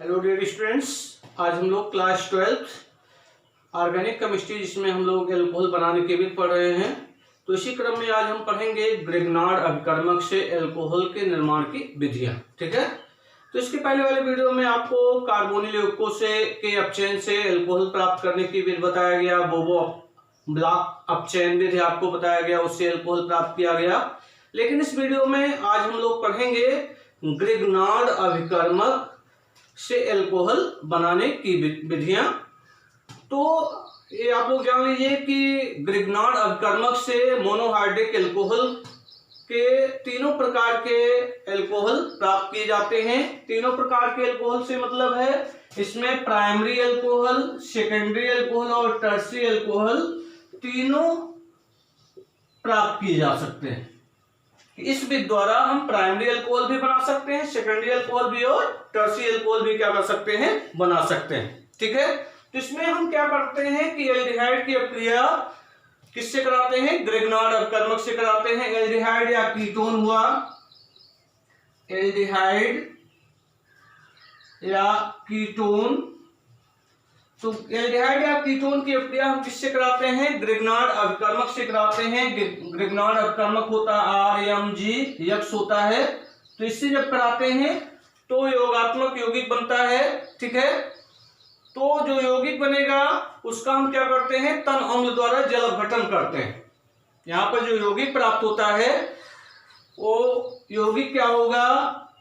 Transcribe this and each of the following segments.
Hello dear students, आज हम लोग क्लास 12 ऑर्गेनिक केमिस्ट्री जिसमें हम लोग एल्कोहल बनाने के विधि पढ़ रहे हैं। तो इसी क्रम में आज हम पढ़ेंगे ग्रिग्नार्ड अभिकर्मक से एल्कोहल के निर्माण की विधियां। ठीक है, तो इसके पहले वाले वीडियो में आपको कार्बोनिल यौगिकों से के अपचयन से एल्कोहल प्राप्त करने की विधि बताया गया। बोबो ब्लॉक अपचयन विधि आपको बताया गया, उससे एल्कोहल प्राप्त किया गया। लेकिन इस वीडियो में आज हम लोग पढ़ेंगे ग्रिग्नार्ड अभिकर्मक से एल्कोहल बनाने की विधियां। तो ये आप लोग जान लीजिए कि ग्रिग्नार्ड अभिकर्मक से मोनोहाइड्रिक एल्कोहल के तीनों प्रकार के एल्कोहल प्राप्त किए जाते हैं। तीनों प्रकार के एल्कोहल से मतलब है इसमें प्राइमरी एल्कोहल, सेकेंडरी एल्कोहल और टर्शियरी एल्कोहल तीनों प्राप्त किए जा सकते हैं। इस विधि द्वारा हम प्राइमरी अल्कोहल भी बना सकते हैं, सेकेंडरी अल्कोहल भी और टर्शियरी अल्कोहल भी क्या कर सकते हैं, बना सकते हैं। ठीक है, तो इसमें हम क्या करते हैं कि एल्डिहाइड की अपक्रिया किससे कराते हैं? ग्रिग्नार्ड अभिकर्मक से कराते हैं। एल्डिहाइड या कीटोन हुआ, एल्डिहाइड या कीटोन। तो एल्डिहाइड या कीटोन की अपक्रिया हम किससे कराते हैं? ग्रिग्नार्ड अभिकर्मक से कराते हैं। ग्रिग्नार्ड अभिकर्मक होता है RMgX होता है। तो इससे जब कराते हैं तो योगात्मक यौगिक बनता है। ठीक है, तो जो यौगिक बनेगा उसका हम क्या करते हैं? तन अम्ल द्वारा जल अपघटन करते हैं। यहां पर जो यौगिक प्राप्त होता है वो यौगिक क्या होगा?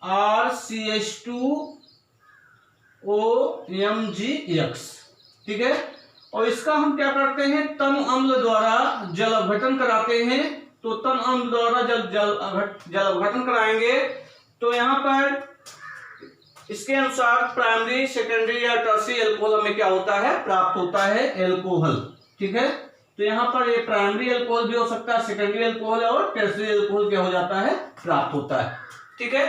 RCH2OMgX। ठीक है, और इसका हम क्या करते हैं? तन अम्ल द्वारा जल अपघटन कराते हैं। तो तन अम्ल द्वारा जल अपघटन कराएंगे तो यहां पर इसके अनुसार प्राइमरी, सेकेंडरी या टर्शियरी एल्कोहल हमें क्या होता है? प्राप्त होता है एल्कोहल। ठीक है, तो यहां पर ये प्राइमरी एल्कोहल भी हो सकता है, सेकेंडरी एल्कोहल और टर्शियरी एल्कोहल क्या हो जाता है? प्राप्त होता है। ठीक है,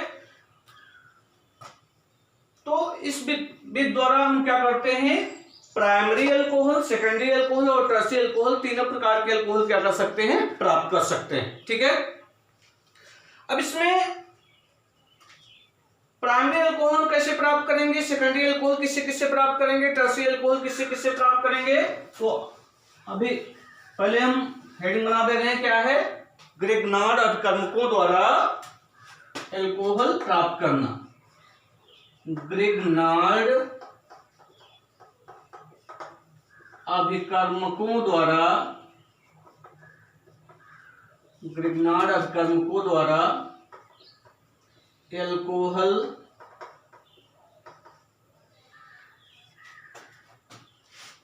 तो इस विधि द्वारा हम क्या करते हैं? प्राइमरी अल्कोहल, सेकेंडरी अल्कोहल और टर्शियरी अल्कोहल तीनों प्रकार के अल्कोहल क्या कर सकते हैं? प्राप्त कर सकते हैं। ठीक है, अब इसमें प्राइमरी अल्कोहल कैसे प्राप्त करेंगे, सेकेंडरी अल्कोहल किससे किससे प्राप्त करेंगे, टर्शियरी अल्कोहल किससे किससे प्राप्त करेंगे? तो अभी पहले हम हेडिंग बना दे रहे हैं, क्या है? ग्रिग्नार्ड अभिकर्मकों द्वारा एल्कोहल प्राप्त करना। ग्रिग्नार्ड अभिकर्मकों द्वारा एल्कोहल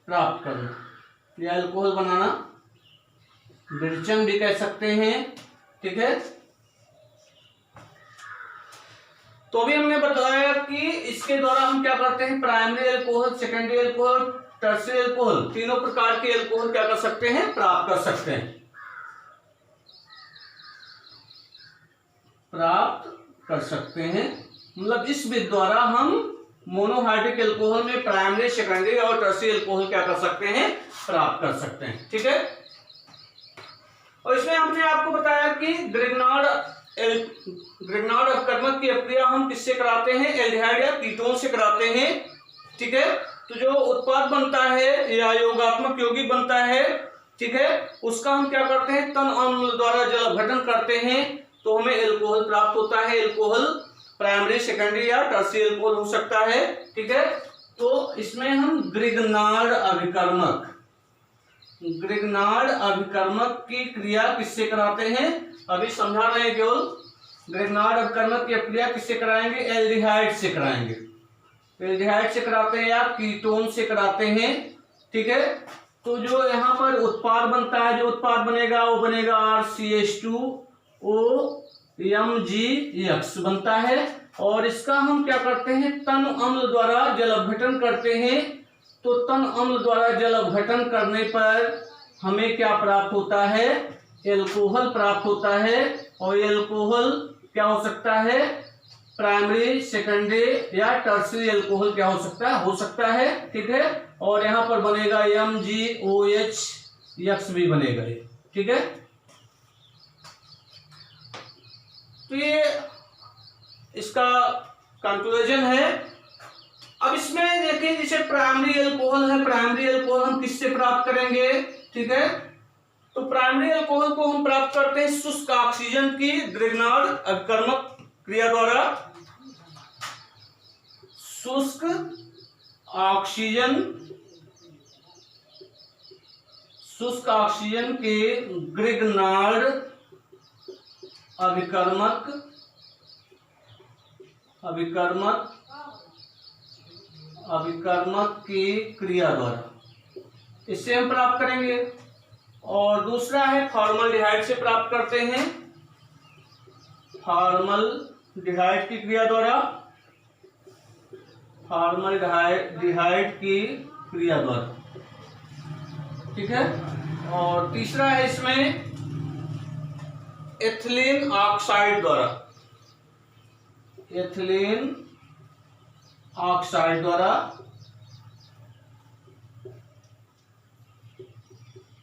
प्राप्त करना या एल्कोहल बनाना, विरचन भी कह सकते हैं। ठीक है, तो अभी हमने बताया कि इसके द्वारा हम क्या करते हैं? Primary alcohol, secondary alcohol, tertiary alcohol तीनों प्रकार के अल्कोहल क्या कर सकते हैं? प्राप्त कर सकते हैं। मतलब इस विधि द्वारा हम मोनोहाइड्रिक एल्कोहल में प्राइमरी, सेकेंडरी और टर्शियरी एल्कोहल क्या कर सकते हैं? प्राप्त कर सकते हैं। ठीक है, और इसमें हमने आपको बताया कि ग्रिग्नार्ड अभिकर्मक की अपक्रिया हम किससे कराते हैं? एल्डिहाइड या कीटोन से कराते हैं। ठीक है, तो जो उत्पाद बनता है या योगात्मक यौगिक बनता है, ठीक है, उसका हम क्या करते हैं? तन अम्ल द्वारा जल अपघटन करते हैं तो हमें एल्कोहल प्राप्त होता है। एल्कोहल प्राइमरी, सेकेंडरी या टर्शियरी एल्कोहल हो सकता है। ठीक है, तो इसमें हम ग्रिग्नार्ड अभिकर्मक की क्रिया किससे कराते हैं? अभी समझा रहे हैं केवल। ग्रिग्नार्ड अभिकर्मक की क्रिया किससे कराएंगे? एल्डिहाइड से कराएंगे। एल्डिहाइड से कराते हैं या कीटोन से कराते हैं। ठीक है, तो जो यहाँ पर उत्पाद बनता है, जो उत्पाद बनेगा वो बनेगा RCH2OMgX बनता है। और इसका हम क्या करते हैं? तन अम्ल द्वारा जल अपघटन करते हैं। तो तन अम्ल द्वारा जल अपघटन करने पर हमें क्या प्राप्त होता है? एल्कोहल प्राप्त होता है। और एल्कोहल क्या हो सकता है? प्राइमरी, सेकेंडरी या टर्शियरी एल्कोहल क्या हो सकता है। ठीक है, और यहां पर बनेगा MgOH भी बनेगा। ठीक है, तो ये इसका कंक्लूजन है देखिए जैसे प्राइमरी अल्कोहल है, प्राइमरी अल्कोहल हम किससे प्राप्त करेंगे, ठीक है। तो प्राइमरी अल्कोहल को हम प्राप्त करते हैं शुष्क ऑक्सीजन की ग्रिग्नार्ड अभिकर्मक क्रिया द्वारा। शुष्क ऑक्सीजन के ग्रिग्नार्ड अभिकर्मक की क्रिया द्वारा इससे हम प्राप्त करेंगे। और दूसरा है फॉर्मल्डिहाइड से प्राप्त करते हैं, फॉर्मल्डिहाइड की क्रिया द्वारा, फॉर्मल्डिहाइड की क्रिया द्वारा, ठीक है। और तीसरा है इसमें एथिलीन ऑक्साइड द्वारा, एथिलीन ऑक्साइड द्वारा।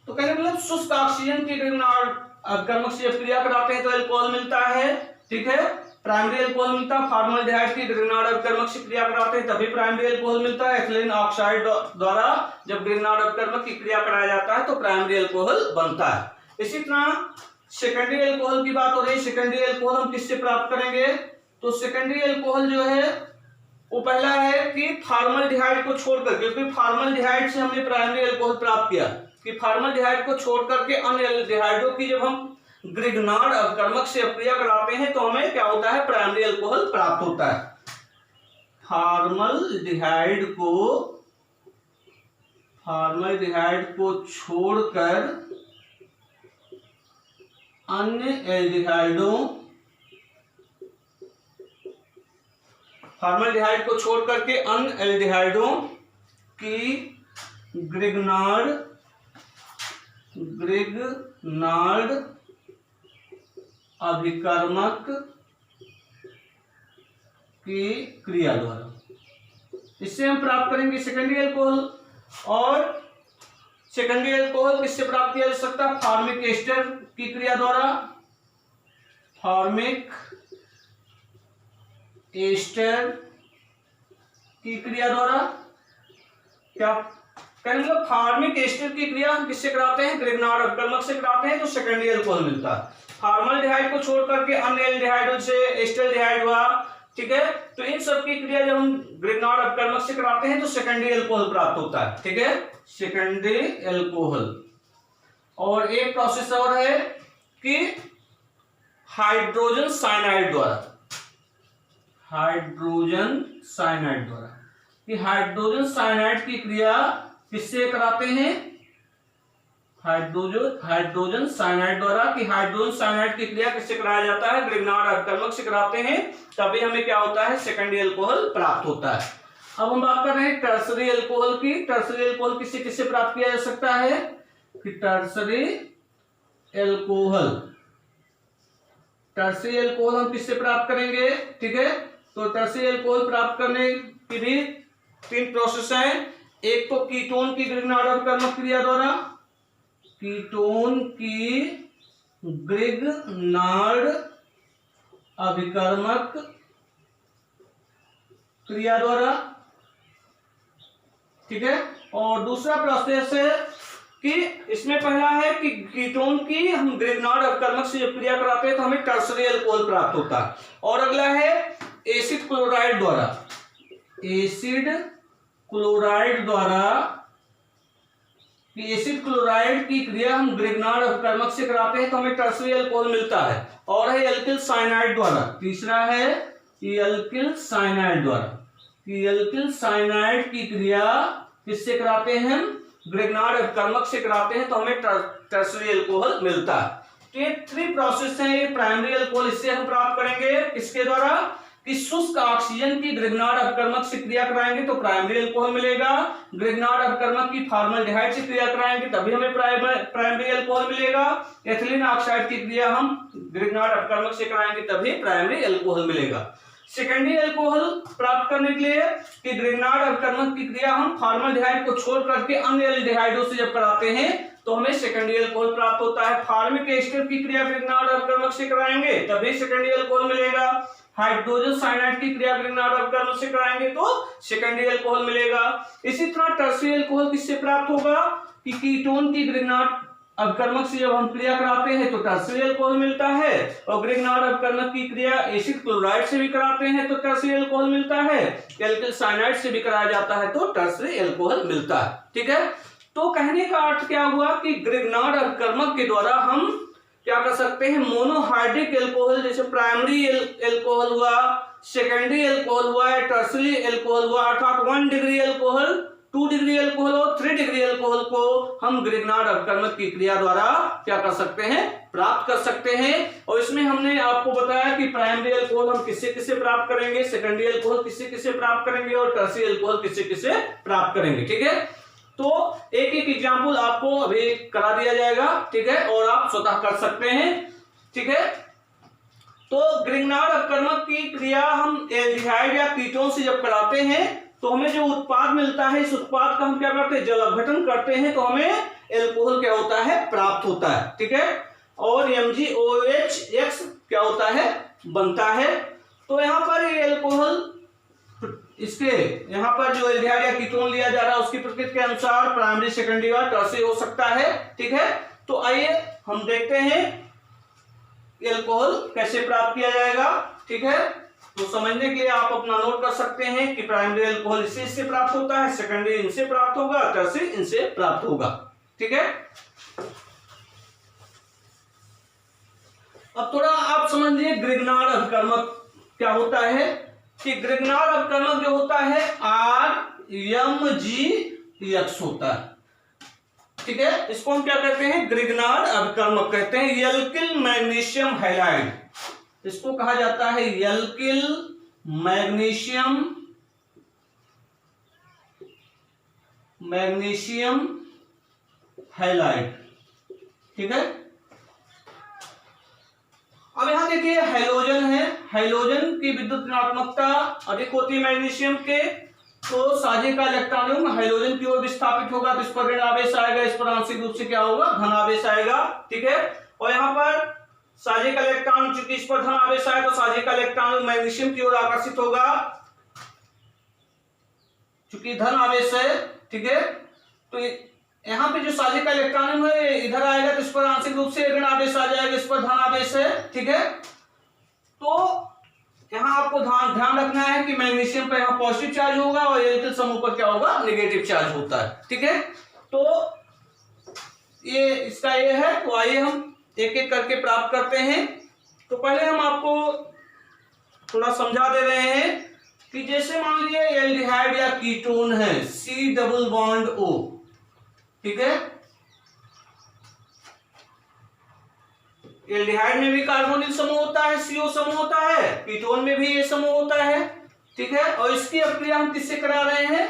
तो कहने मतलब शुष्क ऑक्सीजन की ग्रिग्नार्ड अभिकर्मक से जब क्रिया कराते हैं तो अल्कोहल मिलता है, ठीक है। प्राइमरी अल्कोहल मिलता है, फॉर्मल्डिहाइड की ग्रिग्नार्ड अभिकर्मक से क्रिया कराते हैं तभी प्राइमरी अल्कोहल मिलता है। एथिलीन ऑक्साइड द्वारा जब ग्रिग्नार्ड अभिकर्मक की क्रिया कराया जाता है तो प्राइमरी अल्कोहल बनता है। इसी तरह सेकेंडरी अल्कोहल की बात हो रही है। सेकेंडरी अल्कोहल हम किससे प्राप्त करेंगे, तो सेकेंडरी अल्कोहल जो है वो पहला है कि फॉर्मल्डिहाइड को छोड़कर, क्योंकि फॉर्मल्डिहाइड से हमने प्राइमरी अल्कोहल प्राप्त किया, कि फॉर्मल्डिहाइड को छोड़ करके अन्य एल्डिहाइडों की जब हम ग्रिग्नार्ड अभिकर्मक से अपक्रिया कराते हैं तो हमें क्या होता है, प्राइमरी अल्कोहल प्राप्त होता है। फॉर्मल्डिहाइड को छोड़कर अन्य एल्डिहाइडों, फॉर्मल्डिहाइड को छोड़ करके अन्य एल्डिहाइडों की ग्रिग्नार्ड अभिकर्मक की क्रिया द्वारा इससे हम प्राप्त करेंगे सेकेंडरी अल्कोहल। और सेकेंडरी अल्कोहल किससे प्राप्त किया जा सकता है, फॉर्मिक एस्टर की क्रिया द्वारा, फॉर्मिक एस्टर की क्रिया द्वारा। क्या कहने मतलब फॉर्मिक एस्टर की क्रिया हम किससे कराते हैं, ग्रिग्नार्ड अभिकर्मक से कराते हैं तो सेकेंडरी अल्कोहल मिलता है। फॉर्मल्डिहाइड को छोड़ करके अन्य एल्डिहाइडों से एस्टल्डिहाइड हुआ, ठीक है। तो इन सब की क्रिया जब हम ग्रिग्नार्ड अभिकर्मक से कराते हैं तो सेकेंडरी अल्कोहल प्राप्त होता है, ठीक है, सेकेंडरी अल्कोहल। और एक प्रोसेस और है कि हाइड्रोजन साइनाइड द्वारा, हाइड्रोजन साइनाइड की क्रिया किससे कराते हैं, हाइड्रोजन साइनाइड द्वारा। कि हाइड्रोजन साइनाइड की क्रिया किससे कराया जाता है, ग्रिग्नार्ड अभिकर्मक से कराते हैं, तभी हमें क्या होता है, सेकेंडरी अल्कोहल प्राप्त होता है। अब हम बात कर रहे हैं टर्सरी अल्कोहल की। टर्सरी अल्कोहल किससे किससे प्राप्त किया जा सकता है, कि टर्सरी अल्कोहल हम किससे प्राप्त करेंगे, ठीक है। तो टर्सरी अल्कोहल प्राप्त करने की भी 3 प्रोसेस हैं। एक तो कीटोन की ग्रिग्नार्ड अभिकर्मक क्रिया द्वारा, कीटोन की ग्रिग्नार्ड अभिकर्मक क्रिया द्वारा, ठीक है। और दूसरा प्रोसेस है कि इसमें पहला है कि कीटोन की हम ग्रिग्नार्ड अभिकर्मक से जब क्रिया कराते हैं तो हमें टर्सरी अल्कोहल प्राप्त होता है। और अगला है एसिड क्लोराइड द्वारा, एसिड क्लोराइड की क्रिया हम ग्रिग्नार्ड अभिकर्मक से कराते हैं तो हमें टर्सरी अल्कोहल मिलता है। और है एल्किल साइनाइड द्वारा, तीसरा है एल्किल साइनाइड द्वारा, कि एल्किल साइनाइड की क्रिया किससे कराते हैं, हम ग्रिग्नार्ड अभिकर्मक से कराते हैं तो हमें टर्सरी अल्कोहल मिलता है। तो ये 3 प्रोसेस हैं, ये प्राइमरी अल्कोहल इससे हम प्राप्त करेंगे, इसके द्वारा कि शुष्क ऑक्सीजन की ग्रिग्नार्ड अभिकर्मक से क्रिया कराएंगे तो प्राइमरी अल्कोहल मिलेगा। ग्रिग्नार्ड अभिकर्मक की फॉर्मल्डिहाइड से क्रिया कराएंगे तभी हमें प्राइमरी अल्कोहल मिलेगा। एथिलीन ऑक्साइड की क्रिया हम ग्रिग्नार्ड अभिकर्मक से कराएंगे तभी प्राइमरी अल्कोहल मिलेगा। सेकेंडरी अल्कोहल प्राप्त करने के लिए कि ग्रिग्नार्ड अभिकर्मक की क्रिया हम फॉर्मल्डिहाइड को छोड़ करके अन्य एल्डिहाइडों से जब कराते हैं तो हमें सेकेंडरी अल्कोहल प्राप्त होता है। फॉर्मिक एस्टर की क्रिया ग्रिग्नार्ड अभिकर्मक से कराएंगे तभी सेकेंडरी अल्कोहल मिलेगा। हाइड्रोजन साइनाइड की क्रिया ग्रिग्नार्ड अभिकर्मक से कराएंगे तो सेकेंडरी अल्कोहल मिलेगा। इसी तरह टर्शियरी अल्कोहल किससे प्राप्त होगा कि कीटोन की ग्रिग्नार्ड अभिकर्मक से जब हम क्रिया कराते हैं तो टर्शियरी अल्कोहल मिलता है, और ग्रिग्नार्ड अभिकर्मक की क्रिया एसिड क्लोराइड से भी कराते हैं तो टर्शियरी अल्कोहल मिलता है, एल्किल साइनाइड से भी कराया जाता है तो टर्शियरी अल्कोहल मिलता है। ठीक है, तो कहने का अर्थ क्या हुआ कि ग्रिग्नार्ड अभिकर्मक के द्वारा हम क्या कर सकते हैं, मोनोहाइड्रिक एल्कोहल जैसे प्राइमरी एल्कोहल हुआ, सेकेंडरी एल्कोहल हुआ या टर्शियरी एल्कोहल हुआ, अर्थात 1 डिग्री एल्कोहल, 2 डिग्री एल्कोहल और 3 डिग्री एल्कोहल को हम ग्रिग्नार्ड अभिकर्मक की क्रिया द्वारा क्या कर सकते हैं, प्राप्त कर सकते हैं। और इसमें हमने आपको बताया कि प्राइमरी अल्कोहल हम किससे किससे प्राप्त करेंगे, सेकेंडरी अल्कोहल किससे किससे प्राप्त करेंगे और टर्शियरी अल्कोहल किससे किससे प्राप्त करेंगे। ठीक है, तो एक एक एग्जाम्पल आपको अभी करा दिया जाएगा। ठीक है, और आप स्वतः कर सकते हैं। ठीक है, तो ग्रिग्नार्ड अभिकर्मक की क्रिया हम एल्डिहाइड या कीटोन से जब कराते हैं तो हमें जो उत्पाद मिलता है, इस उत्पाद का हम क्या करते हैं, जल अपघटन करते हैं तो हमें एल्कोहल क्या होता है, प्राप्त होता है। ठीक है, और MgOH क्या होता है, बनता है। तो यहाँ पर एल्कोहल, इसके यहाँ पर जो एल्डिहाइड या कीटोन लिया जा रहा है उसकी प्रकृति के अनुसार प्राइमरी, सेकेंडरी और टर्शियरी हो सकता है। ठीक है, तो आइए हम देखते हैं एल्कोहल कैसे प्राप्त किया जाएगा। ठीक है, तो समझने के लिए आप अपना नोट कर सकते हैं कि प्राइमरी अल्कोहल इससे प्राप्त होता है, सेकेंडरी इनसे प्राप्त होगा, टर्शियरी इनसे प्राप्त होगा। ठीक है, अब थोड़ा आप समझिए ग्रिग्नार्ड अभिकर्मक क्या होता है कि ग्रिग्नार्ड अभिकर्मक जो होता है RMgX होता है। ठीक है, इसको हम क्या कहते हैं, ग्रिग्नार्ड अभिकर्मक कहते हैं। एल्किल मैग्नीशियम हैलाइड, इसको कहा जाता है एल्किल मैग्नीशियम हैलाइड। ठीक है, अब यहां देखिए हैलोजन है, हैलोजन की विद्युत ऋणात्मकता अधिक होती है मैग्नीशियम के, तो साझे का इलेक्ट्रॉन हैलोजन की ओर विस्थापित होगा तो इस पर ऋण आवेश आएगा, इस पर आंशिक रूप से क्या होगा, धन आवेश आएगा। ठीक है, और यहाँ पर साझे का इलेक्ट्रॉन चूंकि इस पर धन आवेश आए तो साझे का इलेक्ट्रॉन मैग्नीशियम की ओर आकर्षित होगा चूंकि धन आवेश है। ठीक है, तो यहाँ पे जो साझे का इलेक्ट्रॉन है इधर आएगा तो इस पर आंशिक रूप से ऋण आवेश आ जाएगा, इस पर धन आवेश है। ठीक है, तो यहाँ आपको ध्यान रखना है कि मैग्नीशियम पर यहाँ पॉजिटिव चार्ज होगा और एल्किल समूह पर क्या होगा, नेगेटिव चार्ज होता है। ठीक है, तो ये इसका ये है। तो आइए हम एक एक करके प्राप्त करते हैं। तो पहले हम आपको थोड़ा समझा दे रहे हैं कि जैसे मान लीजिए एल्डिहाइड या कीटोन है C डबल बॉन्ड O। ठीक है, एल्डिहाइड में भी कार्बोनिल समूह होता है, CO समूह होता है, कीटोन में भी ये समूह होता है। ठीक है, और इसकी अभिक्रिया हम किससे करा रहे हैं,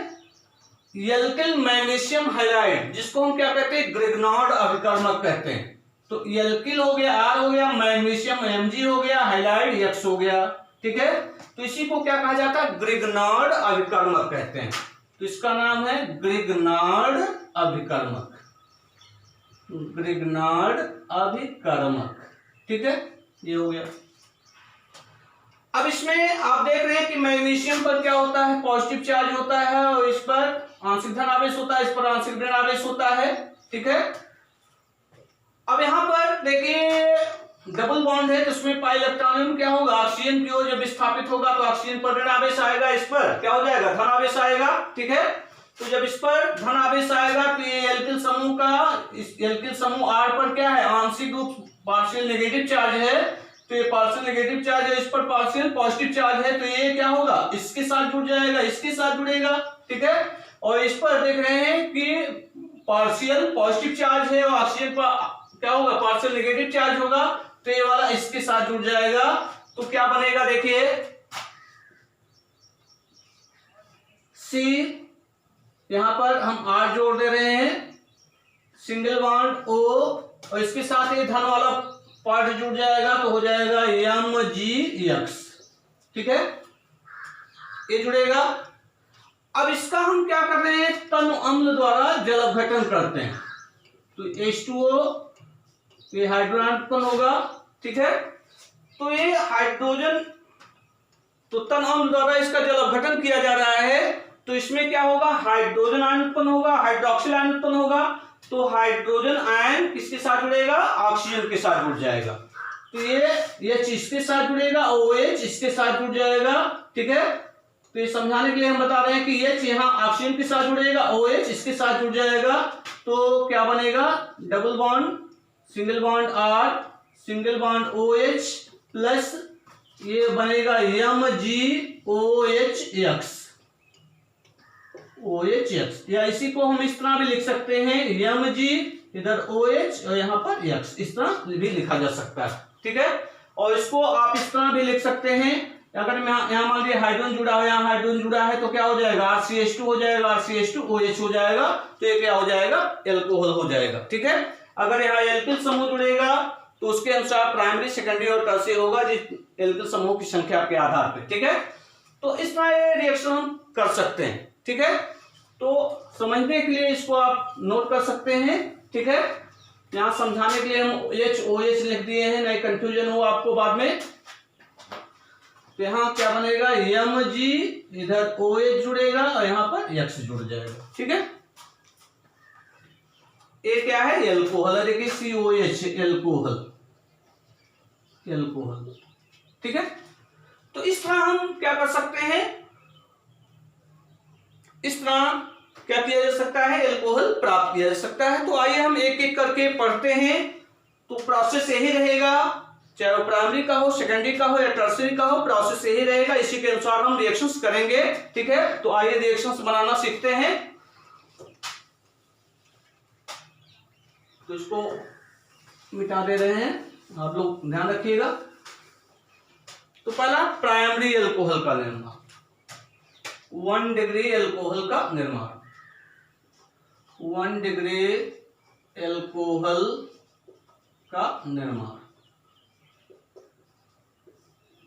एल्किल मैग्नीशियम हैलाइड, जिसको हम क्या कहते हैं, ग्रिग्नार्ड अभिकर्मक कहते हैं। तो एल्किल हो गया R हो गया, मैग्नीशियम Mg हो गया, हैलाइड X हो गया। ठीक है, तो इसी को क्या कहा जाता है, ग्रिग्नार्ड अभिकर्मक कहते हैं। तो इसका नाम है ग्रिग्नार्ड अभिकर्मक, ग्रिग्नार्ड अभिकर्मक। ठीक है, ये हो गया। अब इसमें आप देख रहे हैं कि मैग्नीशियम पर क्या होता है, पॉजिटिव चार्ज होता है और इस पर आंशिक धन आवेश होता है, इस पर आंशिक ऋण आवेश होता है। ठीक है, अब यहां पर देखिए डबल बॉन्ड है तो इसमें पाई इलेक्ट्रॉन क्या होगा, ऑक्सीजन की ओर जब विस्थापित होगा तो ऑक्सीजन पर ऋण आवेश आएगा, इस पर क्या हो जाएगा, धन आवेश आएगा। ठीक है, तो जब इस पर धन आवेश आएगा तो ये एल्किल समूह का, इस एल्किल समूह R पर क्या है, आंशिक रूप पार्शियल नेगेटिव चार्ज है, तो ये पार्शियल नेगेटिव चार्ज है, इस पर पार्शियल पॉजिटिव चार्ज है, तो ये क्या होगा, इसके साथ जुड़ जाएगा, इसके साथ जुड़ेगा। ठीक है, और इस पर देख रहे हैं कि पार्शियल पॉजिटिव चार्ज है और ऑक्सीजन पर क्या होगा, पार्शियल नेगेटिव चार्ज होगा, तो ये वाला इसके साथ जुड़ जाएगा। तो क्या बनेगा, देखिए C, यहां पर हम R जोड़ दे रहे हैं, सिंगल बॉन्ड O, और इसके साथ ये धन वाला पार्ट जुड़ जाएगा तो हो जाएगा MgX। ठीक है, ये जुड़ेगा। अब इसका हम क्या कर रहे हैं, तनु अम्ल द्वारा जल अपघटन करते हैं, तो H2O, ये हाइड्रोजन उत्पन्न होगा। ठीक है, तो ये हाइड्रोजन तो तन अम्ल द्वारा इसका जल अपघटन किया जा रहा है, तो इसमें क्या होगा, हाइड्रोजन आयन उत्पन्न होगा, हाइड्रोक्सिल आयन उत्पन्न होगा। तो हाइड्रोजन आयन किसके साथ जुड़ेगा, ऑक्सीजन के साथ जुड़ जाएगा। तो ये इसके साथ जुड़ेगा, OH इसके साथ जुड़ जाएगा, ठीक है। तो ये समझाने के लिए हम बता रहे हैं कि H यहाँ ऑक्सीजन के साथ जुड़ेगा, OH इसके साथ जुड़ जाएगा। तो क्या बनेगा, double bond single bond R single bond OH plus ये बनेगा MgOHX या इसी को हम इस तरह भी लिख सकते हैं, Mg इधर OH और यहाँ पर X, इस तरह भी लिखा जा सकता है, ठीक है। और इसको आप इस तरह भी लिख सकते हैं, अगर यहाँ मान लीजिए हाइड्रोजन जुड़ा है, यहाँ हाइड्रोजन जुड़ा है, तो क्या हो जाएगा, RCH2 हो जाएगा, RCH2OH हो जाएगा, तो ये क्या हो जाएगा, एल्कोहल हो जाएगा, ठीक है। अगर यहाँ एल्किल समूह जुड़ेगा तो उसके अनुसार प्राइमरी, सेकेंडरी और टर्शियरी होगा, जिस एल्किल समूह की संख्या के आधार पर, ठीक है। तो इस तरह ये रिएक्शन हम कर सकते हैं, ठीक है। तो समझने के लिए इसको आप नोट कर सकते हैं, ठीक है। यहाँ समझाने के लिए हम HOH लिख दिए हैं, नहीं कंफ्यूजन हो आपको बाद में। तो यहाँ क्या बनेगा, Mg इधर OH जुड़ेगा और यहाँ पर X जुड़ जाएगा, ठीक है। ये क्या है, एल्कोहल, देखिए COH एल्कोहल, ठीक है। तो इस तरह हम क्या कर सकते हैं, इस तरह क्या किया जा सकता है, एल्कोहल प्राप्त किया जा सकता है। तो आइए हम एक एक करके पढ़ते हैं। तो प्रोसेस यही रहेगा, चाहे वो प्राइमरी का हो, सेकेंडरी का हो या टर्शियरी का हो, प्रोसेस यही रहेगा, इसी के अनुसार हम रिएक्शंस करेंगे, ठीक है। तो आइए रिएक्शंस बनाना सीखते हैं। तो इसको मिटा दे रहे हैं, आप लोग ध्यान रखिएगा। तो पहला प्राइमरी एल्कोहल का निर्माण, 1 डिग्री एल्कोहल का निर्माण, 1 डिग्री एल्कोहल का निर्माण।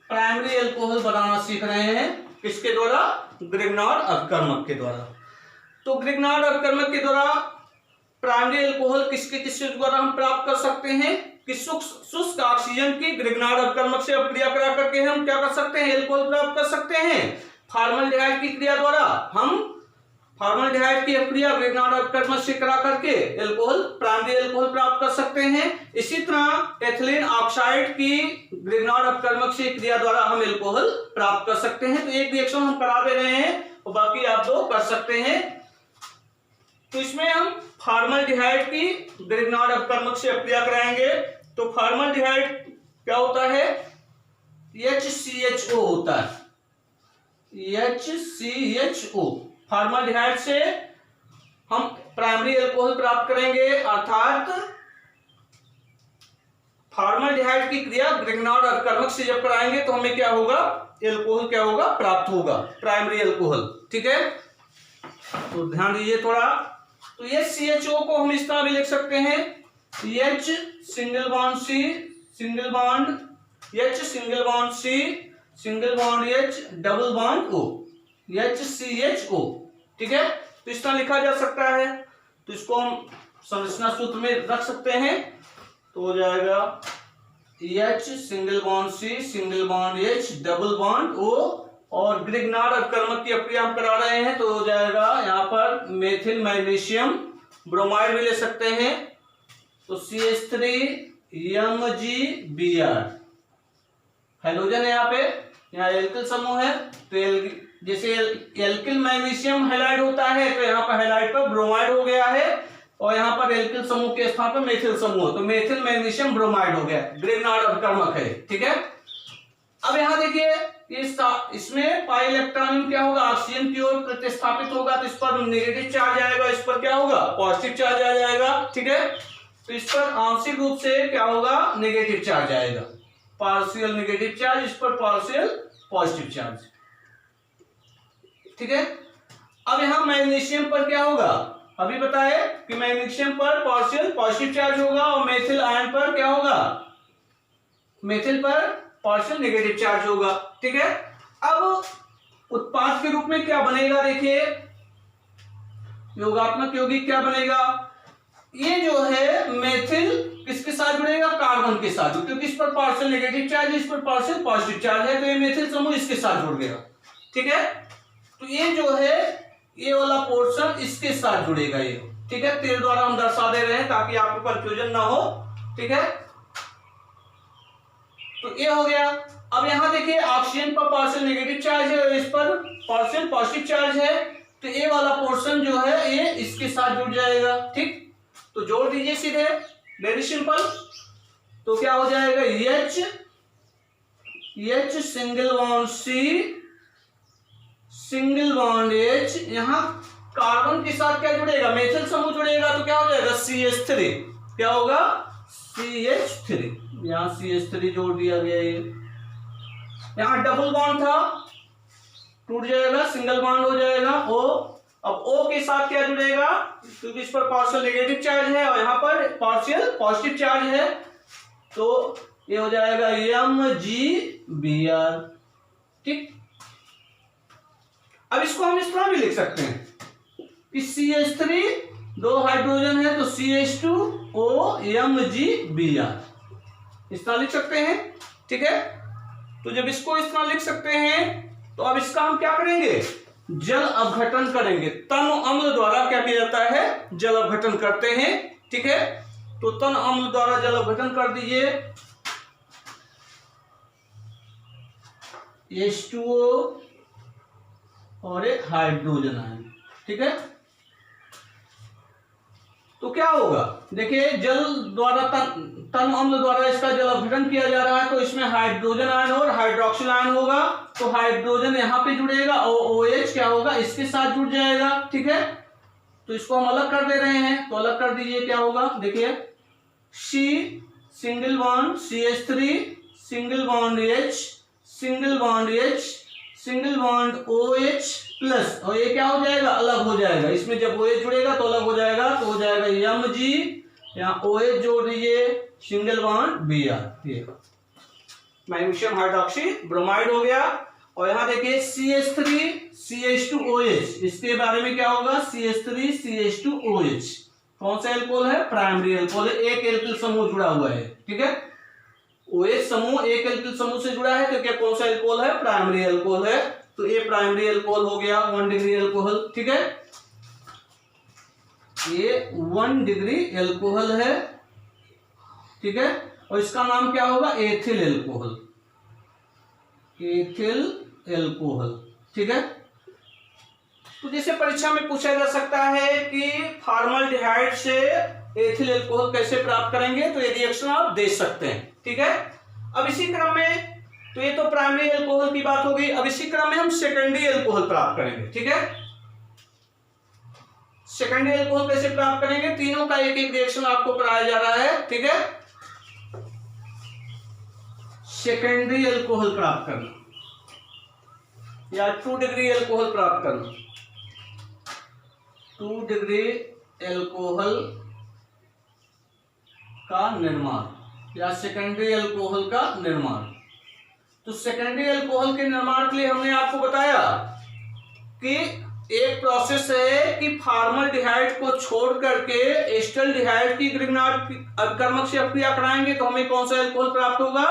प्राइमरी एल्कोहल बनाना सीख रहे हैं, किसके द्वारा, ग्रिग्नार्ड अपकर्मक के द्वारा। तो ग्रिग्नार्ड अपकर्मक के द्वारा प्राइमरी एल्कोहल किसके द्वारा हम प्राप्त कर सकते हैं, कि शुष्क ऑक्सीजन की ग्रिग्नार्ड अपकर्मक से अपक्रिया करा करके हम क्या कर सकते हैं, एल्कोहल प्राप्त कर सकते हैं। फॉर्मल्डिहाइड की क्रिया द्वारा हम फॉर्मल्डिहाइड की अपक्रिया ग्रिग्नार्ड अपकर्मक से करा करके एल्कोहल, प्राइमरी एल्कोहल प्राप्त कर सकते हैं। इसी तरह एथिलीन ऑक्साइड की ग्रिग्नार्ड अपकर्मक से क्रिया द्वारा हम एल्कोहल प्राप्त कर सकते हैं। तो एक रिएक्शन हम करा दे रहे हैं और बाकी आप दो कर सकते हैं। तो इसमें हम फॉर्मल्डिहाइड की ग्रिग्नार्ड अपकर्मक से अपक्रिया कराएंगे। तो फॉर्मल्डिहाइड क्या होता है, HCHO होता है, HCHO। फॉर्मल्डिहाइड से हम प्राइमरी एल्कोहल प्राप्त करेंगे, अर्थात फॉर्मल्डिहाइड की क्रिया ग्रिग्नार्ड अपकर्मक से जब कराएंगे तो हमें क्या होगा, एल्कोहल क्या होगा, प्राप्त होगा, प्राइमरी एल्कोहल, ठीक है। तो ध्यान दीजिए थोड़ा। तो HCHO को हम इस तरह भी लिख सकते हैं, H single bond C single bond H single bond C single bond H double bond O, HCHO, ठीक है। तो इस तरह लिखा जा सकता है। तो इसको हम संरचना सूत्र में रख सकते हैं, तो हो जाएगा H single bond C single bond H double bond O, और ग्रिग्नार्ड अपकर्मक की अपक्रिया हम करा रहे हैं, तो हो जाएगा यहाँ पर मेथिल मैग्नीशियम ब्रोमाइड भी ले सकते हैं। तो CH3MgBr हाइड्रोजन है यहाँ पे, यहाँ एल्किल समूह है। तो जैसे एल्किल मैग्नीशियम हैलाइड होता है, तो यहाँ पर हैलाइड पर ब्रोमाइड हो गया है, और यहाँ पर एल्किल समूह के स्थान पर मेथिल समूह, तो मेथिल मैग्नीशियम ब्रोमाइड हो गया, ग्रिग्नार्ड अपकर्मक है, ठीक है। अब यहाँ देखिए इसमें पाई इलेक्ट्रॉन क्या होगा, ऑक्सीजन की ओर प्रतिस्थापित होगा, तो इस पर नेगेटिव चार्ज आएगा, इस पर क्या होगा, पॉजिटिव चार्ज आ जाएगा, ठीक है। तो इस पर आंशिक रूप से क्या होगा, नेगेटिव चार्ज आएगा, पार्शियल नेगेटिव चार्ज, इस पर पार्शियल पॉजिटिव चार्ज, ठीक है। अब यहाँ मैग्नीशियम पर क्या होगा, अभी बताए कि मैग्नीशियम पर पार्शियल पॉजिटिव चार्ज होगा, और मेथिल आयन पर क्या होगा, मेथिल पर पार्शियल नेगेटिव चार्ज होगा, ठीक है। अब उत्पाद के रूप में क्या बनेगा, देखिए योगात्मक यौगिक क्या बनेगा, ये जो है मेथिल किसके साथ जुड़ेगा, कार्बन के साथ, क्योंकि इस पर पार्शियल नेगेटिव चार्ज है, इस पर पार्शियल पॉजिटिव चार्ज है, तो ये मेथिल समूह इसके साथ जुड़ गया। ठीक है, तो ये जो है ये वाला पोर्शन इसके साथ जुड़ेगा ये। ठीक है, तीर द्वारा हम दर्शा दे रहे हैं ताकि आपको कंफ्यूजन ना हो। ठीक है, तो ये हो गया। अब यहां देखिए ऑक्सीजन पर पार्शियल नेगेटिव चार्ज है और इस पर पार्शियल पॉजिटिव चार्ज है, तो ये वाला पोर्शन जो है ये इसके साथ जुड़ जाएगा। ठीक, तो जोड़ दीजिए सीधे, वेरी सिंपल। तो क्या हो जाएगा, H single bond C single bond H, यहां कार्बन के साथ क्या जुड़ेगा, मेथिल समूह जुड़ेगा, तो क्या हो जाएगा CH3, क्या होगा CH3, यहां CH3 जोड़ दिया गया। ये यहां डबल बॉन्ड था, टूट जाएगा, सिंगल बॉन्ड हो जाएगा O। अब O के साथ क्या जुड़ेगा, क्योंकि इस पर पार्शियल नेगेटिव चार्ज है और यहाँ पर पार्शियल पॉजिटिव चार्ज है, तो ये हो जाएगा MgBr। ठीक, अब इसको हम इस तरह भी लिख सकते हैं कि CH3 दो हाइड्रोजन है तो CH2O MgBr, इस तरह लिख सकते हैं। ठीक है, तो जब इसको इस तरह लिख सकते हैं तो अब इसका हम क्या करेंगे, जल अपघटन करेंगे। तन अम्ल द्वारा क्या किया जाता है, जल अपघटन करते हैं। ठीक है, तो तन अम्ल द्वारा जल अपघटन कर दीजिए, H2O और एक हाइड्रोजन आयन। ठीक है, तो क्या होगा, देखिए जल द्वारा तन अम्ल द्वारा इसका जल अपघटन किया जा रहा है, तो इसमें हाइड्रोजन आयन और हाइड्रोक्सिल आयन होगा, तो हाइड्रोजन यहां पे जुड़ेगा और OH क्या होगा, इसके साथ जुड़ जाएगा। ठीक है, तो इसको हम अलग कर दे रहे हैं, तो अलग कर दीजिए, क्या होगा, देखिए C single bond CH3 single bond H single bond H single bond OH plus, और ये क्या हो जाएगा, अलग हो जाएगा, इसमें जब OH जुड़ेगा तो अलग हो जाएगा, तो हो जाएगा Mg, यहाँ OH जोड़ दीजिए, सिंगल बॉन्ड Br, ये मैग्नीशियम हाइड्रोक्सी ब्रोमाइड हो गया। और यहाँ देखिए CH3 CH2OH, इसके बारे में क्या होगा, CH3 CH2OH कौन सा एल्कोहल है, प्राइमरी एल्कोहल है, एक एल्किल समूह जुड़ा हुआ है। ठीक है, OH समूह एक एल्किल समूह से जुड़ा है, तो क्या कौन सा एल्कोहल है, प्राइमरी एल्कोहल है, तो ये प्राइमरी एल्कोहल हो गया 1 डिग्री एल्कोहल। ठीक है, ये 1 डिग्री एल्कोहल है। ठीक है, और इसका नाम क्या होगा, एथिल एल्कोहल, एथिल एल्कोहल। ठीक है, तो जैसे परीक्षा में पूछा जा सकता है कि फॉर्मल्डिहाइड से एथिल एल्कोहल कैसे प्राप्त करेंगे, तो ये रिएक्शन आप देख सकते हैं। ठीक है, अब इसी क्रम में, तो ये तो प्राइमरी एल्कोहल की बात हो गई, अब इसी क्रम में हम सेकेंडरी एल्कोहल प्राप्त करेंगे। ठीक है, सेकेंडरी एल्कोहल कैसे प्राप्त करेंगे, तीनों का एक एक रिएक्शन आपको कराया जा रहा है। ठीक है, सेकेंडरी एल्कोहल प्राप्त करना या 2 डिग्री एल्कोहल प्राप्त करना, 2 डिग्री एल्कोहल का निर्माण या सेकेंडरी एल्कोहल का निर्माण। तो सेकेंडरी एल्कोहल के निर्माण के लिए हमने आपको बताया कि एक प्रोसेस है कि फॉर्मल्डिहाइड को छोड़ करके एस्टल्डिहाइड की ग्रिग्नार्ड अभिकर्मक से अपक्रिया कराएंगे तो हमें कौन सा एल्कोहल प्राप्त होगा,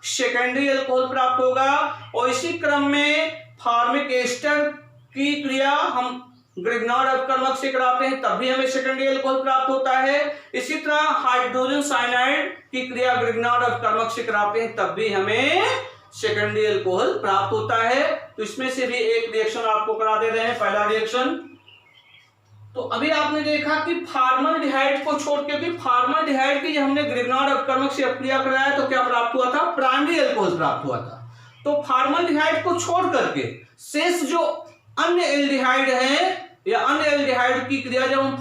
सेकेंडरी एल्कोहल प्राप्त होगा। और इसी क्रम में फॉर्मिक एस्टर की क्रिया हम ग्रिग्नार्ड अभिकर्मक से कराते हैं तब भी हमें सेकेंडरी एल्कोहल प्राप्त होता है। इसी तरह हाइड्रोजन साइनाइड की क्रिया ग्रिग्नार्ड अभिकर्मक से कराते हैं तब भी हमें सेकेंडरी एल्कोहल प्राप्त होता है। तो इसमें से भी एक रिएक्शन आपको करा दे रहे हैं, पहला रिएक्शन। तो अभी आपने देखा कि फॉर्मल्डिहाइड को छोड़ के भी फॉर्मल्डिहाइड की जब हमने ग्रिग्नार्ड अपकर्मक से अपक्रिया कराया तो क्या प्राप्त हुआ था, प्राइमरी एल्कोहल प्राप्त हुआ था। तो फॉर्मल्डिहाइड को छोड़ करके शेष जो अन्य एल्डिहाइड है या अन्य एल्डिहाइड की क्रिया जब हम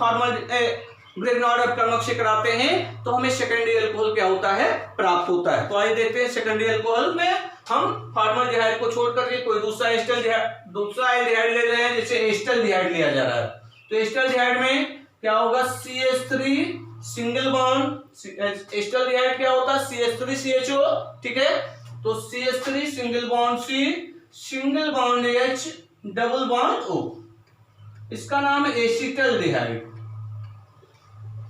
ग्रिग्नार्ड अपकर्मक से कराते हैं तो हमें सेकेंडरी एल्कोहल क्या होता है, प्राप्त होता है। तो आइए देखते हैं सेकेंडरी एल्कोहल में हम फॉर्मल्डिहाइड को छोड़ करके कोई दूसरा एल्डिहाइड ले रहे हैं, जैसे एस्टल्डिहाइड लिया जा रहा है। तो एस्टल्डिहाइड में क्या होगा, CH3 सिंगल बॉन्ड, एस्टल्डिहाइड क्या होता है CH3CHO। ठीक है, तो CH3 single bond C single bond H double bond O, इसका नाम है एसिटल्डिहाइड,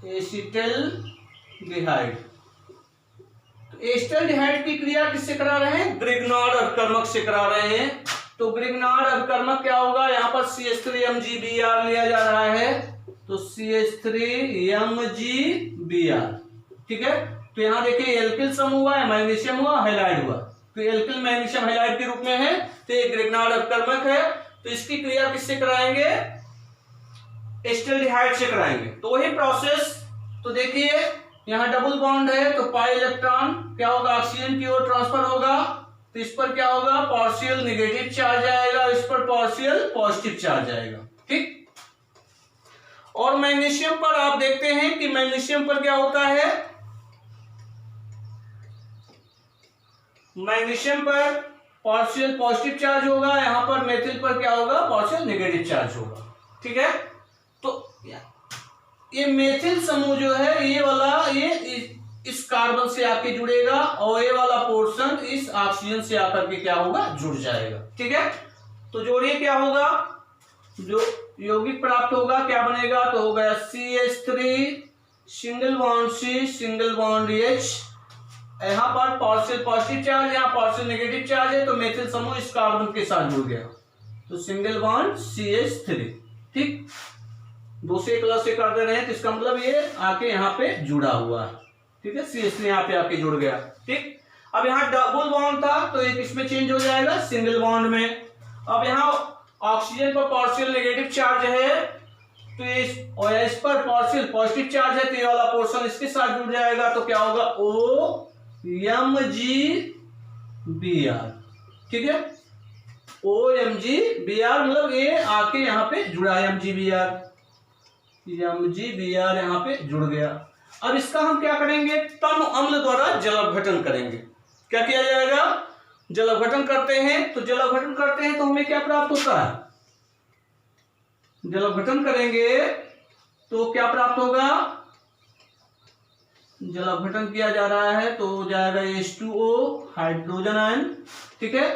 एसिटाल्डिहाइड। तो एसिटाल्डिहाइड की क्रिया किससे करा रहे हैं? ग्रिग्नार्ड अभिकर्मक से करा रहे हैं। तो ग्रिग्नार्ड अभिकर्मक क्या होगा? यहाँ पर CH3MgBr लिया जा रहा है, तो CH3MgBr, ठीक है। तो यहाँ देखिए एल्किल समूह हुआ है, मैग्नीशियम हुआ, हैलाइड हुआ, तो एल्किल मैग्नीशियम हैलाइड के रूप में है, तो ये ग्रिग्नार्ड अभिकर्मक है। तो इसकी क्रिया किससे कराएंगे? एसिटाल्डिहाइड से कराएंगे। तो वही प्रोसेस, तो देखिए यहाँ डबल बॉन्ड है, तो पाई इलेक्ट्रॉन क्या होगा? ऑक्सीजन की ओर ट्रांसफर होगा, तो इस पर क्या होगा? पार्शियल नेगेटिव चार्ज आएगा, इस पर पार्शियल पॉजिटिव चार्ज आएगा, ठीक। और मैग्नीशियम पर आप देखते हैं कि मैग्नीशियम पर क्या होता है? मैग्नीशियम पर पार्शियल पॉजिटिव चार्ज होगा, यहां पर मेथिल पर क्या होगा? पार्शियल नेगेटिव चार्ज होगा, ठीक है। तो ये मेथिल समूह जो है, ये वाला ये इस कार्बन से आके जुड़ेगा और ये वाला पोर्शन इस ऑक्सीजन से आकर के क्या होगा? जुड़ जाएगा, ठीक है। तो जोड़िए क्या होगा? जो यौगिक प्राप्त होगा क्या बनेगा? तो हो गया CH3 single bond C single bond H, यहाँ पर पार्शियल पॉजिटिव चार्ज, यहाँ पार्शियल नेगेटिव चार्ज है, तो मेथिल समूह इस कार्बन के साथ जुड़ गया, तो सिंगल बॉन्ड CH3, ठीक। 2 से प्लस से कर दे रहे हैं, तो इसका मतलब ये आके यहाँ पे जुड़ा हुआ है, ठीक है। CH3 यहाँ पे आके जुड़ गया, ठीक। अब यहाँ डबल बॉन्ड था, तो एक इसमें चेंज हो जाएगा सिंगल बॉन्ड में। अब यहाँ ऑक्सीजन पर पार्शियल नेगेटिव चार्ज है, तो इस पर पार्शियल पॉजिटिव चार्ज है, तो ये वाला पोर्शन इसके साथ जुड़ जाएगा, तो क्या होगा? OMgBr, ठीक है। OMgBr मतलब ये आके यहाँ पे जुड़ा है, MgBr यहाँ पे जुड़ गया। अब इसका हम क्या करेंगे? तम अम्ल द्वारा जलावघटन करेंगे। क्या किया जाएगा? जलावघटन करते हैं, तो जलावघटन करते हैं तो हमें क्या प्राप्त होता है? जलावघटन करेंगे तो क्या प्राप्त होगा? जलावघटन किया जा रहा है तो हो जाएगा H2O हाइड्रोजन आयन, ठीक है।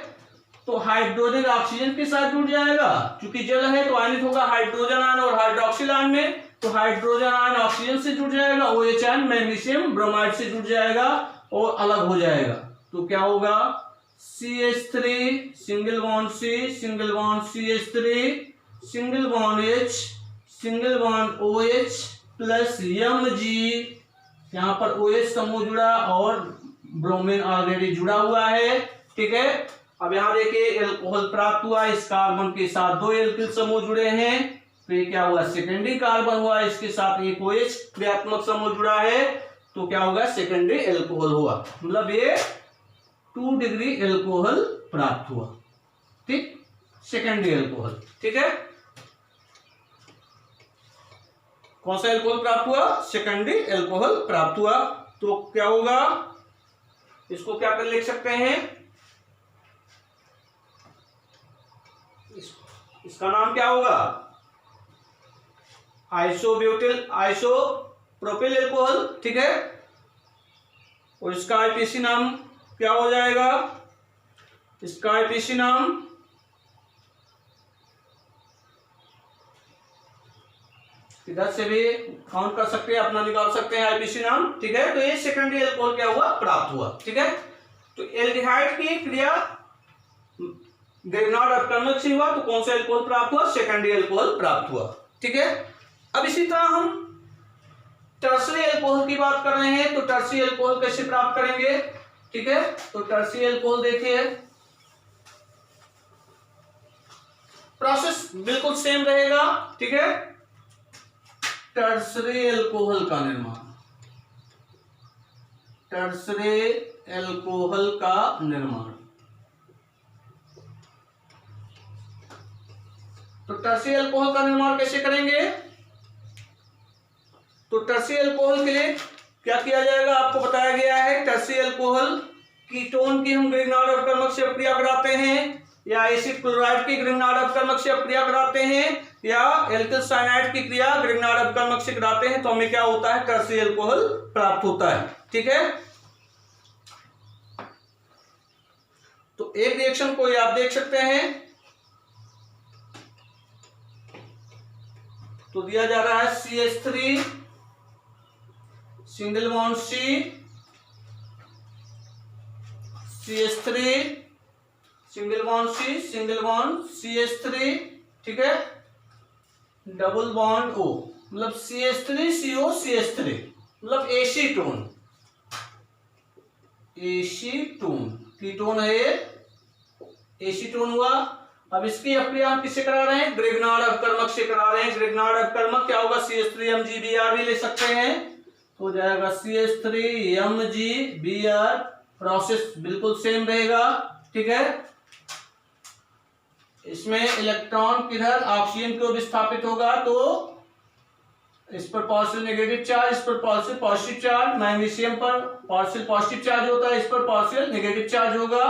तो हाइड्रोजन ऑक्सीजन के साथ जुड़ जाएगा, क्योंकि जल है तो आयनित होगा हाइड्रोजन आयन और हाइड्रोक्सिल आयन में, तो हाइड्रोजन आयन ऑक्सीजन से जुड़ जाएगा, OH आयन मैग्नीशियम ब्रोमाइड से जुड़ जाएगा और अलग हो जाएगा, तो क्या होगा? CH3 single bond C single bond CH3 single bond H single bond OH plus Mg, यहाँ पर OH समूह जुड़ा और ब्रोमीन ऑलरेडी जुड़ा हुआ है, ठीक है। अब यहाँ देखिए एल्कोहल प्राप्त हुआ, इस कार्बन के साथ 2 एल्किल समूह जुड़े हैं, तो ये क्या हुआ? सेकेंडरी कार्बन हुआ, इसके साथ एक OH क्रियात्मक समूह जुड़ा है, तो क्या होगा? सेकेंडरी एल्कोहल हुआ, मतलब ये 2 डिग्री एल्कोहल प्राप्त हुआ, ठीक, सेकेंडरी एल्कोहल, ठीक है। कौन सा एल्कोहल प्राप्त हुआ? सेकेंडरी एल्कोहल प्राप्त हुआ। तो क्या होगा? इसको क्या कर लिख सकते हैं? इसका नाम क्या होगा? आइसोप्रोपिल एल्कोहल, ठीक है। और इसका आईपीसी नाम क्या हो जाएगा? इसका आईपीसी नाम इधर से भी काउंट कर सकते हैं, अपना निकाल सकते हैं आईपीसी नाम, ठीक है। तो ये सेकेंडरी एल्कोहल क्या हुआ? प्राप्त हुआ, ठीक है। तो एल्डिहाइड की क्रिया ग्रिग्नार्ड अभिकर्मक से हुआ, तो कौन सा एल्कोहल प्राप्त हुआ? सेकेंडरी एल्कोहल प्राप्त हुआ, ठीक है। अब इसी तरह हम टर्सरी एल्कोहल की बात कर रहे हैं, तो टर्सरी एल्कोहल कैसे प्राप्त करेंगे? ठीक है, तो टर्सरी एल्कोहल देखिए प्रोसेस बिल्कुल सेम रहेगा, ठीक है। टर्सरी एल्कोहल का निर्माण, टर्सरी एल्कोहल का निर्माण, तो टर्सरी एल्कोहल का निर्माण कैसे करेंगे? तो टर्सरी एल्कोहल के लिए क्या किया जाएगा आपको बताया गया है। टर्सरी एल्कोहल कीटोन की हम ग्रिग्नार्ड अभिकर्मक से अपक्रिया कराते हैं, या एसिड क्लोराइड की ग्रिग्नार्ड अभिकर्मक से अपक्रिया कराते हैं, या एल्किल साइनाइड की क्रिया ग्रिग्नार्ड अभिकर्मक से कराते हैं, तो हमें क्या होता है? टर्सरी एल्कोहल प्राप्त होता है, ठीक है। तो एक रिएक्शन को आप देख सकते हैं, तो दिया जा रहा है CH3 single bond CH3, single bond single bond CH3, ठीक है, डबल बॉन्ड O, मतलब CH3CO CH3, मतलब एसीटोन, एसीटोन कीटोन है ये, एसीटोन हुआ। अब इसकी अभिक्रिया हम किससे करा रहे हैं? ग्रिग्नार्ड अपकर्मक से करा रहे हैं। ग्रिग्नार्ड अपकर्मक क्या होगा? CH3MgBr भी ले सकते हैं, तो हो जाएगा CH3MgBr, प्रोसेस बिल्कुल सेम रहेगा, ठीक है। इसमें इलेक्ट्रॉन किधर? ऑक्सीजन को विस्थापित होगा, तो इस पर पार्शियल नेगेटिव चार्ज, इस पर पार्शियल पॉजिटिव चार्ज, मैग्नीशियम पर पार्शियल पॉजिटिव चार्ज होता है, इस पर पार्शियल नेगेटिव चार्ज होगा,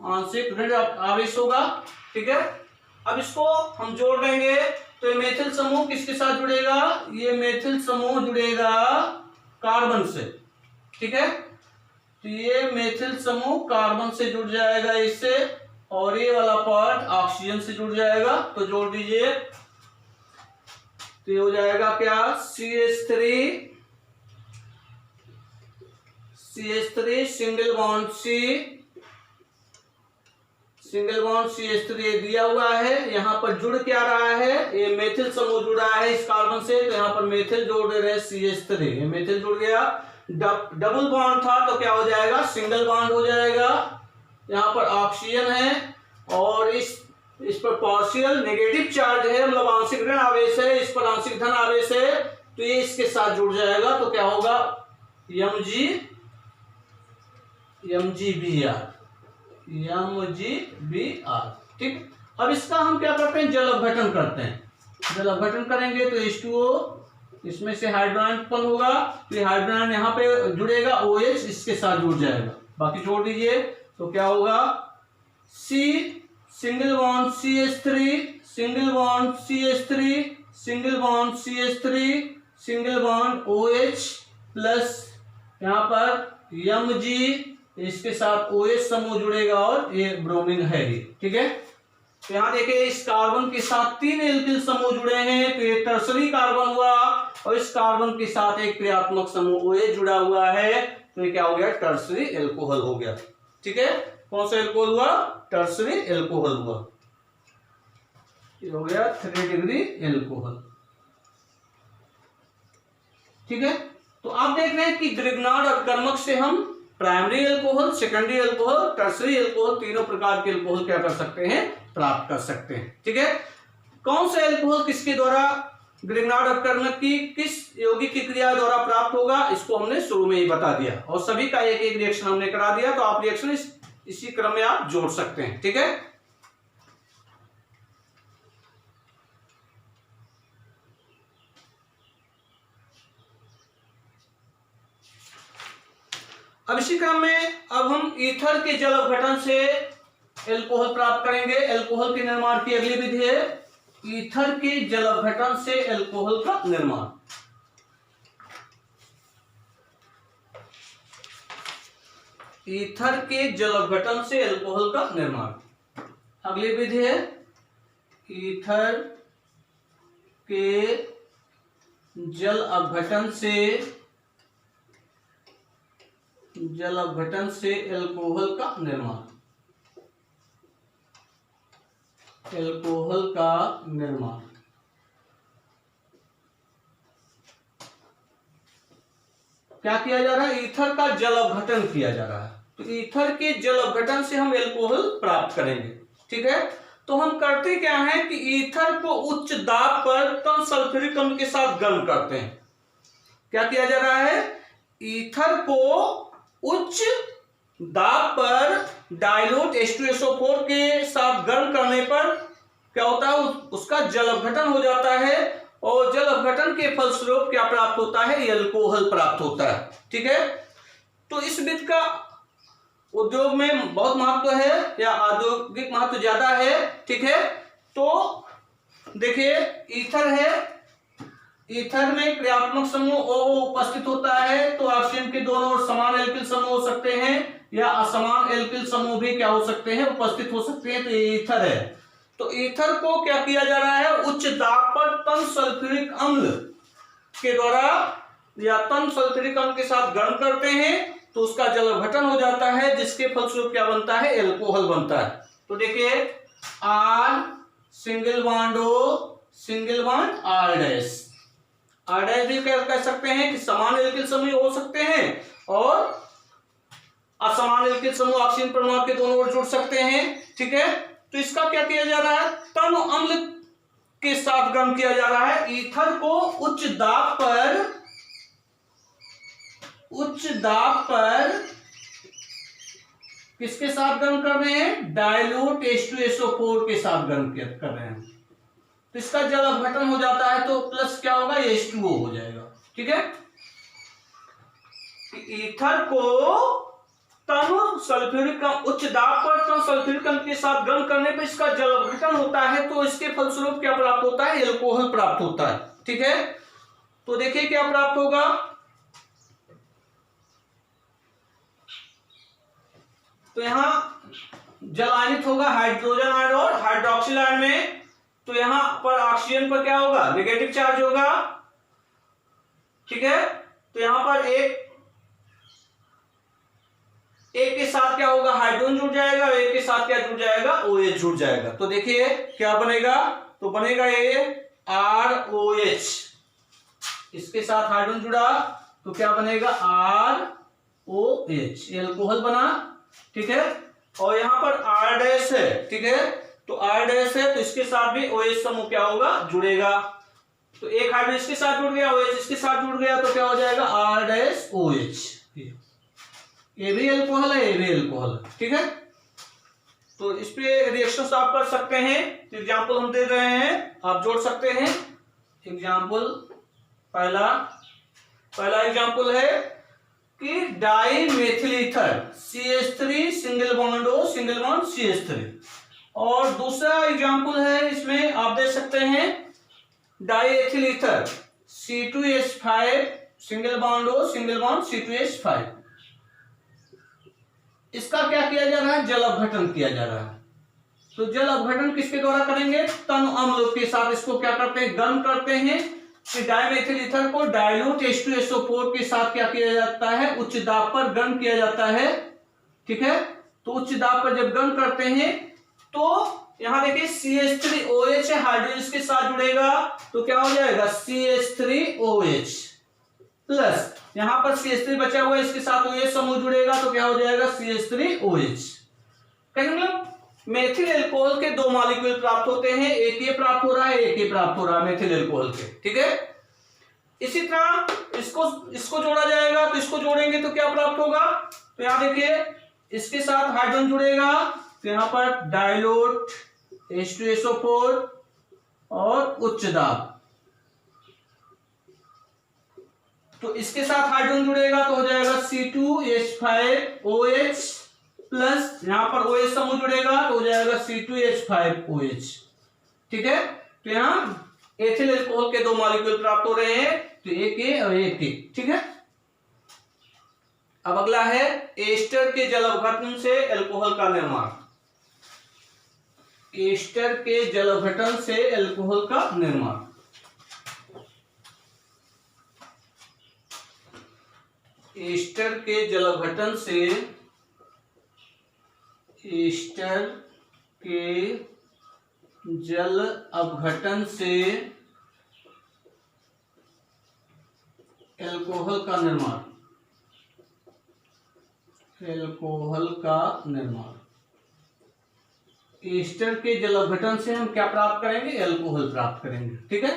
आंशिक ऋण आवेश होगा, ठीक है। अब इसको हम जोड़ देंगे, तो ये मेथिल समूह किसके साथ जुड़ेगा? ये मेथिल समूह जुड़ेगा कार्बन से, ठीक है। तो ये मेथिल समूह कार्बन से जुड़ जाएगा इससे, और ये वाला पार्ट ऑक्सीजन से जुड़ जाएगा, तो जोड़ दीजिए। तो ये हो जाएगा क्या? CH3 सिंगल बॉन्ड CH3 ये दिया हुआ है, यहां पर जुड़ क्या रहा है? ये मेथिल समूह जुड़ा है इस कार्बन से, तो यहां पर मेथिल जोड़ दे रहे हैं CH3, ये मेथिल जुड़ गया। डबल बॉन्ड था तो क्या हो जाएगा? सिंगल बॉन्ड हो जाएगा। यहाँ पर ऑक्सीजन है और इस पर पार्शियल नेगेटिव चार्ज है, मतलब आंशिक ऋण आवेश है, इस पर आंशिक धन आवेश है, तो ये इसके साथ जुड़ जाएगा, तो क्या होगा? MgBr, ठीक। अब इसका हम क्या करते हैं? जल अपघटन करते हैं। जल अपघटन करेंगे तो H2O, इसमें से हाइड्रोजन उत्पन्न होगा, तो हाइड्रोजन यहाँ पे जुड़ेगा, OH इसके साथ जुड़ जाएगा, बाकी जोड़ दीजिए, तो क्या होगा? Single bond CH3, single bond CH3, single bond CH3, single bond OH plus यहाँ पर Mg, इसके साथ OH समूह जुड़ेगा और ये ब्रोमीन है ये, ठीक है। तो यहाँ देखिए इस कार्बन के साथ 3 एल्किल समूह जुड़े हैं, तो ये टर्सरी कार्बन हुआ, और इस कार्बन के साथ एक क्रियात्मक समूह OH जुड़ा हुआ है, तो ये क्या हो गया? टर्सरी एल्कोहल हो गया, ठीक है। कौन सा एल्कोहल हुआ? टर्सरी एल्कोहल हुआ, ये हो गया 3 डिग्री एल्कोहल, ठीक है। तो आप देख रहे हैं कि ग्रिग्नार्ड अपकर्मक से हम primary alcohol, secondary alcohol, tertiary alcohol, तीनों प्रकार के एल्कोहल क्या कर सकते हैं? प्राप्त कर सकते हैं, ठीक है। कौन सा एल्कोहल किसके द्वारा, ग्रिग्नार्ड अपकर्मक की किस यौगिक की क्रिया द्वारा प्राप्त होगा, इसको हमने शुरू में ही बता दिया, और सभी का एक एक रिएक्शन हमने करा दिया, तो आप रिएक्शन इसी क्रम में आप जोड़ सकते हैं, ठीक है। अब इसी क्रम में अब हम ईथर के जल अपघटन से एल्कोहल प्राप्त करेंगे। एल्कोहल के निर्माण की अगली विधि है ईथर के जल अपघटन से एल्कोहल का निर्माण। ईथर के जल अपघटन से एल्कोहल का निर्माण, अगली विधि है ईथर के जल अपघटन से एल्कोहल का निर्माण। एल्कोहल का निर्माण क्या किया जा रहा है? ईथर का जल अपघटन किया जा रहा है, तो ईथर के जल अपघटन से हम एल्कोहल प्राप्त करेंगे, ठीक है। तो हम करते क्या है कि ईथर को उच्च दाब पर कम सल्फ्यूरिक अम्ल के साथ गर्म करते हैं। क्या किया जा रहा है? ईथर को उच्च दाब पर डाइल्यूट H2SO4 के साथ गर्म करने पर क्या होता है? उसका जल अपघटन हो जाता है, और जल अपघटन के फलस्वरूप क्या प्राप्त होता है? एल्कोहल प्राप्त होता है, ठीक है। तो इस विधि का उद्योग में बहुत महत्व है, या औद्योगिक महत्व ज्यादा है, ठीक है। तो देखिए ईथर है, ईथर में क्रियात्मक समूह OO उपस्थित होता है, तो ऑक्सीजन के दोनों ओर समान एल्किल समूह हो सकते हैं, या असमान एल्किल समूह भी क्या हो सकते हैं? उपस्थित हो सकते हैं, तो ये ईथर है। तो ईथर को क्या किया जा रहा है? उच्च दाब पर कम सल्फ्यूरिक अम्ल के द्वारा या तन सल्फ्यूरिक अम्ल के साथ गर्म करते हैं तो उसका जल अपघटन हो जाता है, जिसके फलस्वरूप क्या बनता है, एल्कोहल बनता है। तो देखिए R single bond O single bond R dash, R dash भी कह सकते हैं कि समान एल्किल समूह हो सकते हैं और असमान एल्किल समूह ऑक्सीजन परमाणु के दोनों ओर जुड़ सकते हैं। ठीक है, तो इसका क्या किया जा रहा है, तन अम्ल के साथ गर्म किया जा रहा है। ईथर को उच्च दाब पर किसके साथ गर्म कर रहे हैं, डाइल्यूट H2SO4 के साथ गर्म कर रहे हैं। तो इसका जल अपघटन हो जाता है तो प्लस क्या होगा, H2O हो जाएगा। ठीक है, ईथर को तन सल्फ्यूरिक उच्च दाब पर तन सल्फ्यूरिक अम्ल के साथ गर्म करने पर इसका जल अपघटन होता है तो इसके फलस्वरूप क्या प्राप्त होता है, एल्कोहल प्राप्त होता है। ठीक है, तो देखिए क्या प्राप्त होगा, तो यहां जल आयनित होगा हाइड्रोजन आयन और हाइड्रोक्सिल आयन में, तो यहां पर ऑक्सीजन पर क्या होगा, नेगेटिव चार्ज होगा। ठीक है, तो यहां पर एक के साथ क्या होगा, हाइड्रोजन जुड़ जाएगा, एक के साथ क्या जुड़ जाएगा, OH जुड़ जाएगा। तो देखिए क्या बनेगा, तो बनेगा ये ROH, इसके साथ हाइड्रोजन जुड़ा तो क्या बनेगा, ROH, एल्कोहल बना। ठीक है, और यहां पर R डैश है। ठीक है, तो R डैश है तो इसके साथ भी OH समूह क्या होगा, जुड़ेगा। तो एक हाइड्रोजन इसके साथ जुड़ गया, OH इसके साथ जुड़ गया तो क्या हो जाएगा, R डैश OH, ये भी एल्कोहल है, ये भी एल्कोहल है। ठीक है, तो इस पे रिएक्शंस आप कर सकते हैं। एग्जांपल हम दे रहे हैं, आप जोड़ सकते हैं। एग्जांपल पहला एग्जांपल है कि dimethyl ether CH3 single bond O single bond CH3, और दूसरा एग्जांपल है, इसमें आप देख सकते हैं die ethyl ether C2H5 single bond O single bond C2H5। इसका क्या किया जा रहा है, जल अपघटन किया जा रहा है। तो जल अपघटन किसके द्वारा करेंगे, तन अम्ल के साथ इसको क्या करते हैं, गर्म करते हैं। कि डाइमेथिल ईथर को डाइल्यूट H2SO4 के साथ क्या किया जाता है, उच्च दाब पर गर्म किया जाता है। ठीक है, तो उच्च दाब पर जब गर्म करते हैं तो यहां देखिए CH3OH है, हाइड्रोजन इसके साथ जुड़ेगा तो क्या हो जाएगा, CH3OH प्लस यहां पर CH3 बचा हुआ है, इसके साथ OH समूह जुड़ेगा तो क्या हो जाएगा, CH3OH। मतलब मेथिल एल्कोहल के दो मॉलिक्यूल प्राप्त होते हैं, एक ये प्राप्त हो रहा है, एक ये प्राप्त हो रहा है मेथिल एल्कोहल के। ठीक है, इसी तरह इसको जोड़ा जाएगा, तो इसको जोड़ेंगे तो क्या प्राप्त होगा, तो यहां देखिए इसके साथ हाइड्रोजन जुड़ेगा तो यहां पर डाइल्यूट H2SO4 और उच्च दाब, तो इसके साथ हाइड्रोजन जुड़ेगा तो हो जाएगा C2H5OH प्लस यहां पर OH समूह जुड़ेगा तो हो जाएगा C2H5OH। ठीक है, तो यहां एथिल एल्कोहल के दो मॉलिक्यूल प्राप्त हो रहे हैं, तो एक ए और एक ए। ठीक है, अब अगला है एस्टर के जल अपघटन से एल्कोहल का निर्माण। एस्टर के जल अपघटन से एल्कोहल का निर्माण, एस्टर के जल अपघटन से, एस्टर के जल अपघटन से एल्कोहल का निर्माण, एल्कोहल का निर्माण। एस्टर के जल अपघटन से हम क्या प्राप्त करेंगे, एल्कोहल प्राप्त करेंगे। ठीक है,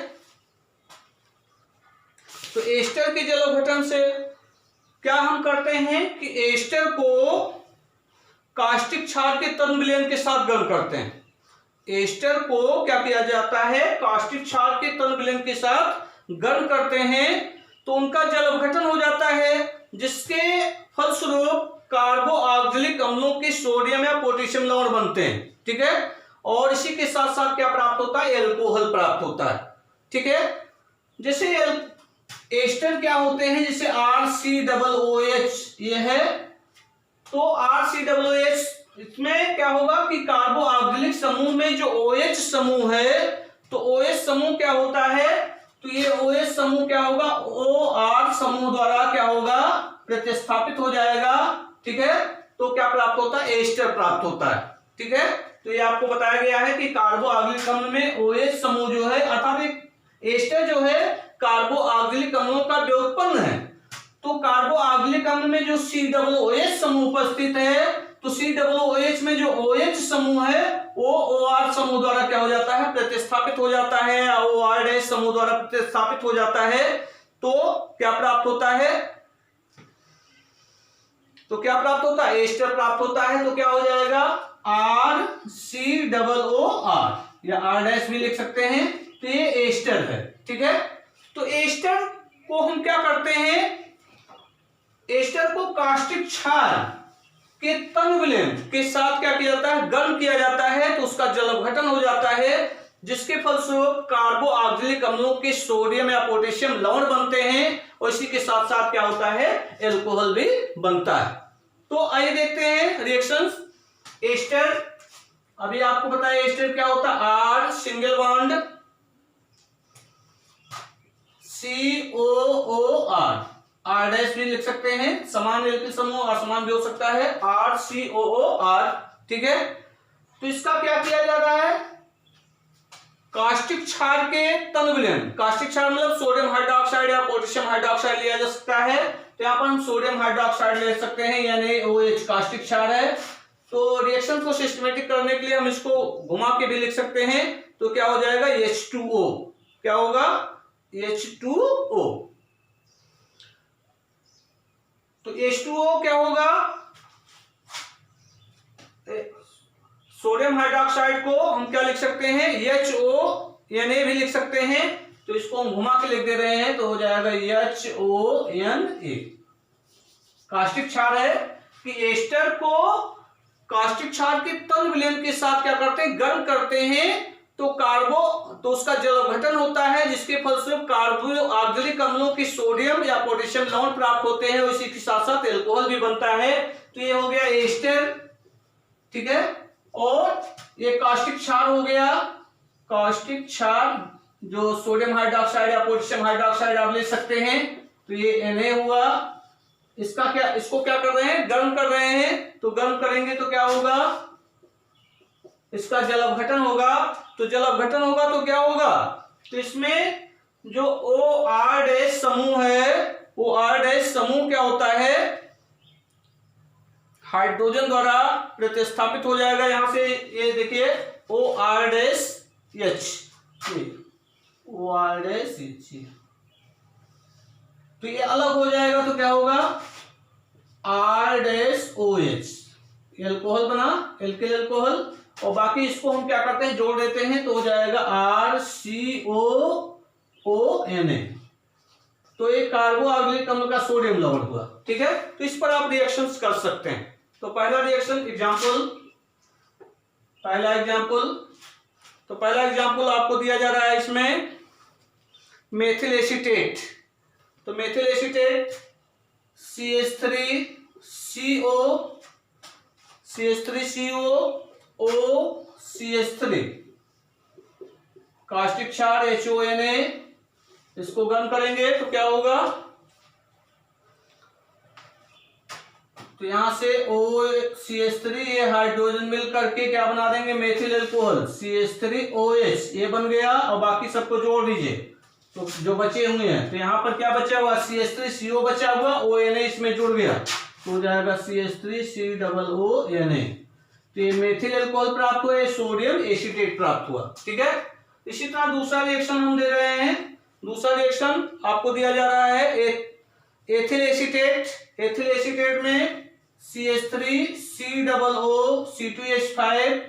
तो एस्टर के जल अपघटन से क्या हम करते हैं कि एस्टर को कास्टिक क्षार के तन विलयन के साथ गर्म करते हैं। एस्टर को क्या किया जाता है, कास्टिक क्षार के तन विलयन के साथ गर्म करते हैं तो उनका जल अपघटन हो जाता है, जिसके फलस्वरूप कार्बो ऑक्जेलिक अम्लों के सोडियम या पोटेशियम लवण बनते हैं। ठीक है, और इसी के साथ साथ क्या प्राप्त होता है, एल्कोहल प्राप्त होता है। ठीक है, जैसे एस्टर क्या होते हैं, जैसे RCOOH ये है, तो RCOOH इसमें क्या होगा कि कार्बो ऑक्जेलिक समूह में जो OH समूह है, तो OH समूह क्या होता है, तो ये OH समूह क्या होगा, OR समूह द्वारा क्या होगा, प्रतिस्थापित हो जाएगा। ठीक है, तो क्या प्राप्त होता है, एस्टर प्राप्त होता है। ठीक है, तो ये आपको बताया गया है कि कार्बोऑक्सिलिक अम्ल में OH समूह जो है अर्थात एक एस्टर जो है कार्बोऑक्सिलिक अम्लों का व्युत्पन्न है। तो कार्बोऑक्सिलिक अम्ल में जो COOH समूह उपस्थित है, तो COOH में जो OH समूह है वो OR समूह द्वारा क्या हो जाता है, प्रतिस्थापित हो जाता है, OR समूह द्वारा प्रतिस्थापित हो जाता है। तो क्या प्राप्त होता है, तो क्या प्राप्त होता है, एस्टर प्राप्त होता है। तो क्या हो जाएगा, RCOOR या R' भी लिख सकते हैं। तो ये एस्टर है। ठीक है, तो एस्टर को हम क्या करते हैं, एस्टर को कास्टिक क्षार के तन विलयन के साथ क्या किया जाता है, गर्म किया जाता है, तो उसका जल अपघटन हो जाता है, जिसके फलस्वरूप कार्बोऑक्सिलिक अम्लों के सोडियम या पोटेशियम लवण बनते हैं और इसी के साथ साथ क्या होता है, एल्कोहल भी बनता है। तो आइए देखते हैं रिएक्शंस। एस्टर, अभी आपको बताया एस्टर क्या होता है, R single bond COOR, R' भी लिख सकते हैं, समान एल्किल समूह और समान भी हो सकता है, RCOOR। ठीक है, तो इसका क्या किया जा रहा है, कास्टिक क्षार के तन विलयन, कास्टिक क्षार मतलब सोडियम हाइड्रोक्साइड या पोटेशियम हाइड्रोक्साइड लिया जा सकता है। तो यहाँ पर हम सोडियम हाइड्रोक्साइड ले सकते हैं, यानी OH कास्टिक क्षार है। तो रिएक्शन को सिस्टमेटिक करने के लिए हम इसको घुमा के भी लिख सकते हैं। तो क्या हो जाएगा, H2O, क्या होगा, H2O। तो H2O क्या होगा, सोडियम हाइड्रोक्साइड को हम क्या लिख सकते हैं, HONA भी लिख सकते हैं। तो इसको हम घुमा के लिख दे रहे हैं, तो हो जाएगा HONA। कास्टिक क्षार है कि एस्टर को कास्टिक क्षार के तन विलयन के साथ क्या करते हैं, गर्म करते हैं, तो उसका जल अपघटन होता है, जिसके फलस्वरूप कार्बोऑक्सिलिक अम्लों की सोडियम या पोटेशियम लवण प्राप्त होते हैं और इसी के साथ साथ एल्कोहल भी बनता है। तो ये हो गया एस्टर। ठीक है, और ये कास्टिक क्षार हो गया, कास्टिक क्षार जो सोडियम हाइड्रोक्साइड या पोटेशियम हाइड्रोक्साइड आप ले सकते हैं। तो ये Na हुआ, इसका क्या, इसको क्या कर रहे हैं, गर्म कर रहे हैं। तो गर्म करेंगे तो क्या होगा, इसका जल अपघटन होगा। तो जल अपघटन होगा तो क्या होगा, तो इसमें जो OR' समूह है, वो R' समूह क्या होता है, हाइड्रोजन द्वारा प्रतिस्थापित हो जाएगा। यहां से ये देखिए OR'H, OR'H, तो ये अलग हो जाएगा। तो क्या होगा, R'OH, एल्कोहल बना, एल्किल एल्कोहल, और बाकी इसको हम क्या करते हैं, जोड़ देते हैं, तो हो जाएगा RCOONA। तो ये कार्बोऑक्सिलिक अम्ल का सोडियम लवण हुआ। ठीक है, तो इस पर आप रिएक्शंस कर सकते हैं। तो पहला रिएक्शन एग्जांपल, पहला एग्जांपल आपको दिया जा रहा है इसमें मेथिल एसीटेट। तो मेथिल एसीटेट CH3CO कास्टिक क्षार HONA, इसको गर्म करेंगे तो क्या होगा, तो यहां से OCH3 ये हाइड्रोजन मिल करके क्या बना देंगे, मेथिल अल्कोहल CH3OH, ये बन गया। और बाकी सबको जोड़ दीजिए, तो जो बचे हुए हैं, तो यहाँ पर क्या बचा हुआ, CH3CO बचा हुआ, ONA इसमें जुड़ गया, तो हो जाएगा CH3COONA। तो ये मेथिल अल्कोहल प्राप्त हुआ, सोडियम एसीटेट प्राप्त हुआ। ठीक है, इसी तरह दूसरा रिएक्शन हम दे रहे हैं। दूसरा रिएक्शन आपको दिया जा रहा है एथिल एसीटेट। एथिल एसीटेट में CH3COOC2H5,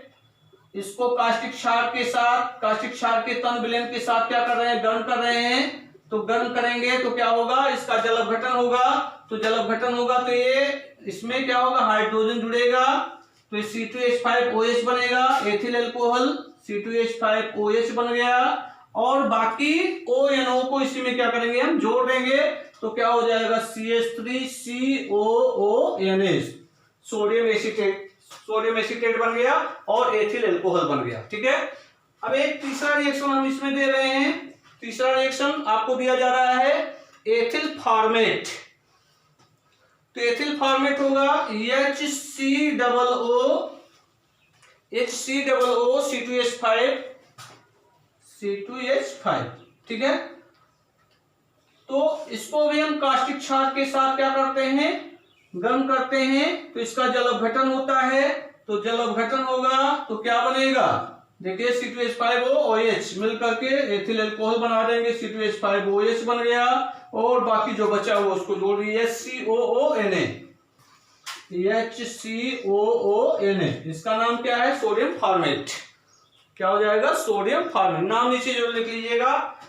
इसको कास्टिक क्षार के साथ, कास्टिक क्षार के तन विलयन के साथ क्या कर रहे हैं, गर्म कर रहे हैं। तो गर्म करेंगे तो क्या होगा, इसका जल अपघटन होगा। तो जल अपघटन होगा तो ये इसमें क्या होगा, हाइड्रोजन जुड़ेगा, तो C2H5OH बनेगा, एथिल अल्कोहल C2H5OH बन गया। और बाकी ONO को इसी में क्या करेंगे, हम जोड़ देंगे, तो क्या हो जाएगा CH3COONA, सोडियम एसीटेट बन गया और एथिल अल्कोहल बन गया। ठीक है, अब एक तीसरा रिएक्शन हम इसमें दे रहे हैं। तीसरा रिएक्शन आपको दिया जा रहा है एथिल फॉर्मेट। तो एथिल फॉर्मेट होगा HCOO C2H5, ठीक है। तो इसको भी हम कास्टिक क्षार के साथ क्या करते हैं, गर्म करते हैं, तो इसका जल अपघटन होता है। तो जल अपघटन होगा तो क्या बनेगा, देखिए C2H5OH मिल करके एथिल अल्कोहल बना देंगे, C2H5OH बन गया, और बाकी जो बचा हुआ उसको जोड़ दिए HCOONA। इसका नाम क्या है, सोडियम फॉर्मेट। क्या हो जाएगा, सोडियम फॉर्मेट। नाम नीचे जरूर लिख लीजिएगा।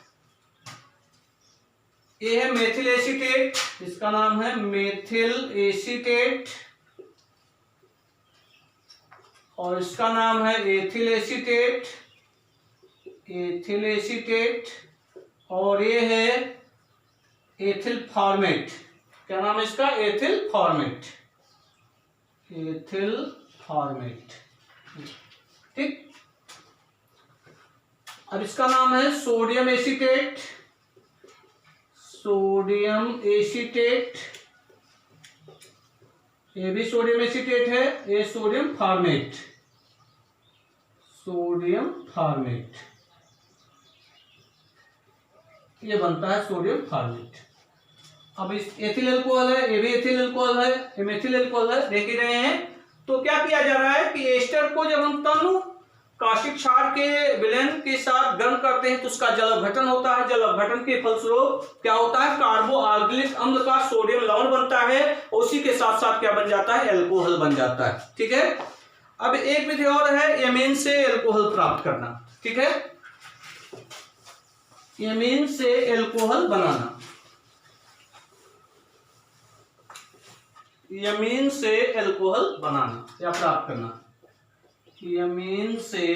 ये है मेथिल एसीटेट, इसका नाम है मेथिल एसीटेट, और इसका नाम है एथिल एसीटेट, एथिल एसीटेट, और ये है एथिल फॉर्मेट। क्या नाम है इसका, एथिल फॉर्मेट, एथिल फॉर्मेट, ठीक। अब इसका नाम है सोडियम एसीटेट, सोडियम एसीटेट, ये भी सोडियम एसीटेट है, ये सोडियम फॉर्मेट, सोडियम फॉर्मेट, ये बनता है सोडियम फॉर्मेट। अब इस एथिल अल्कोहल है, ये भी एथिल अल्कोहल है, ये मेथिल अल्कोहल है, देख ही रहे हैं। तो क्या किया जा रहा है कि एस्टर को जब हम तनु कास्टिक क्षार के विलयन के साथ गर्म करते हैं तो उसका जल अपघटन होता है। जल अपघटन के फलस्वरूप क्या होता है, कार्बोऑक्सिलिक अम्ल का सोडियम लवण बनता है, उसी के साथ साथ क्या बन जाता है, अल्कोहल बन जाता है, ठीक है। अब एक विधि और है एमीन से अल्कोहल प्राप्त करना, ठीक है, एमीन से अल्कोहल बनाना, यमीन से अल्कोहल बनाना या प्राप्त करना, यमीन से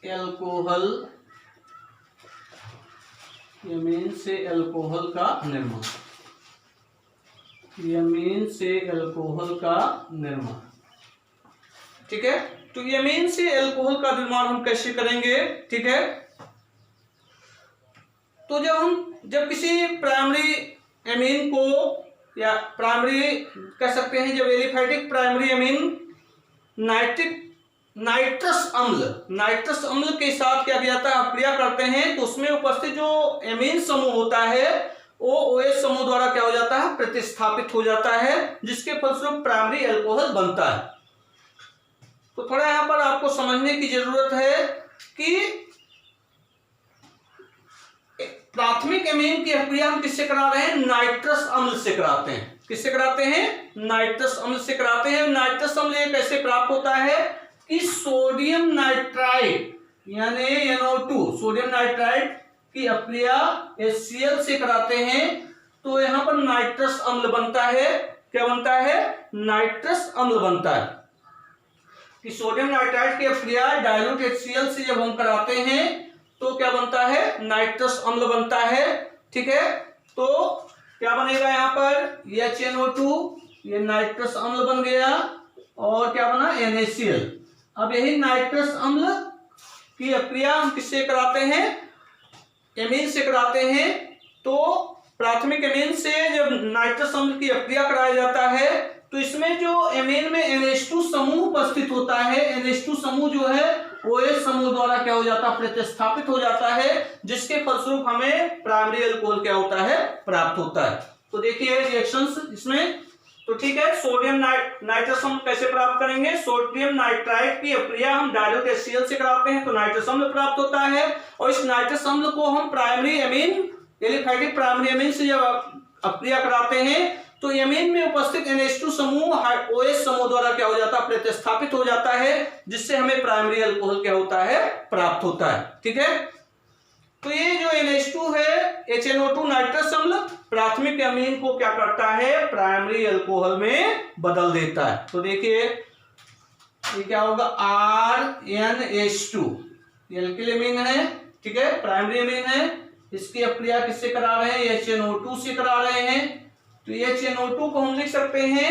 अल्कोहल, यमीन से अल्कोहल का निर्माण, यमीन से अल्कोहल का निर्माण, ठीक है। तो यमीन से अल्कोहल का निर्माण हम कैसे करेंगे, ठीक है। तो जब किसी प्राइमरी एमीन को, या प्राइमरी कह सकते हैं, जब एलिफैटिक प्राइमरी एमीन नाइट्रस अम्ल के साथ क्या किया जाता है, अपक्रिया करते हैं, तो उसमें उपस्थित जो एमीन समूह होता है वो OH समूह द्वारा क्या हो जाता है, प्रतिस्थापित हो जाता है, जिसके फलस्वरूप प्राइमरी अल्कोहल बनता है। तो थोड़ा यहां पर आपको समझने की जरूरत है कि प्राथमिक एमीन की अपक्रिया हम किससे करा रहे हैं, नाइट्रस अम्ल से कराते हैं। किससे कराते हैं, नाइट्रस अम्ल से कराते हैं। नाइट्रस अम्ल ये कैसे प्राप्त होता है कि सोडियम नाइट्राइड यानी NO2, सोडियम नाइट्राइड की अपक्रिया HCl से कराते हैं, तो यहां पर नाइट्रस अम्ल बनता है। क्या बनता है, नाइट्रस अम्ल बनता है। कि सोडियम नाइट्राइड की अपक्रिया डाइल्यूट HCl से जब हम कराते हैं तो क्या बनता है, नाइट्रस अम्ल बनता है, ठीक है। तो क्या बनेगा यहाँ पर, HNO2, ये नाइट्रस अम्ल बन गया, और क्या बना, NaCl। अब यही नाइट्रस अम्ल की अपक्रिया हम किससे कराते हैं, एमीन से कराते हैं। तो प्राथमिक एमीन से जब नाइट्रस अम्ल की अपक्रिया कराया जाता है तो इसमें जो एमीन में NH2 समूह उपस्थित होता है, NH2 समूह जो है OH समूह द्वारा क्या हो जाता है, प्रतिस्थापित हो जाता है, जिसके फलस्वरूप हमें प्राइमरी अल्कोहल क्या होता है, प्राप्त होता है। तो देखिए रिएक्शंस इसमें, तो ठीक है। सोडियम नाइट्रस अम्ल कैसे प्राप्त करेंगे, सोडियम नाइट्राइड की अपक्रिया हम डाइल्यूट HCl से कराते हैं तो नाइट्रस अम्ल प्राप्त होता है, और इस नाइट्रस अम्ल को हम primary amine, aliphatic primary amine से जब अपक्रिया कराते हैं तो एमीन में उपस्थित NH2 समूह OH समूह द्वारा क्या हो जाता है, प्रतिस्थापित हो जाता है, जिससे हमें प्राइमरी अल्कोहल क्या होता है, प्राप्त होता है, ठीक है। तो ये जो NH2 है, HNO2 नाइट्रस अम्ल, प्राथमिक एमीन को क्या करता है, प्राइमरी अल्कोहल में बदल देता है। तो देखिए ये क्या होगा, RNH2, ये एल्किल एमीन है, ठीक है, प्राइमरी एमीन है, इसकी अपक्रिया किससे करा रहे हैं, HNO2 से करा रहे हैं। तो HNO2 को हम लिख सकते हैं,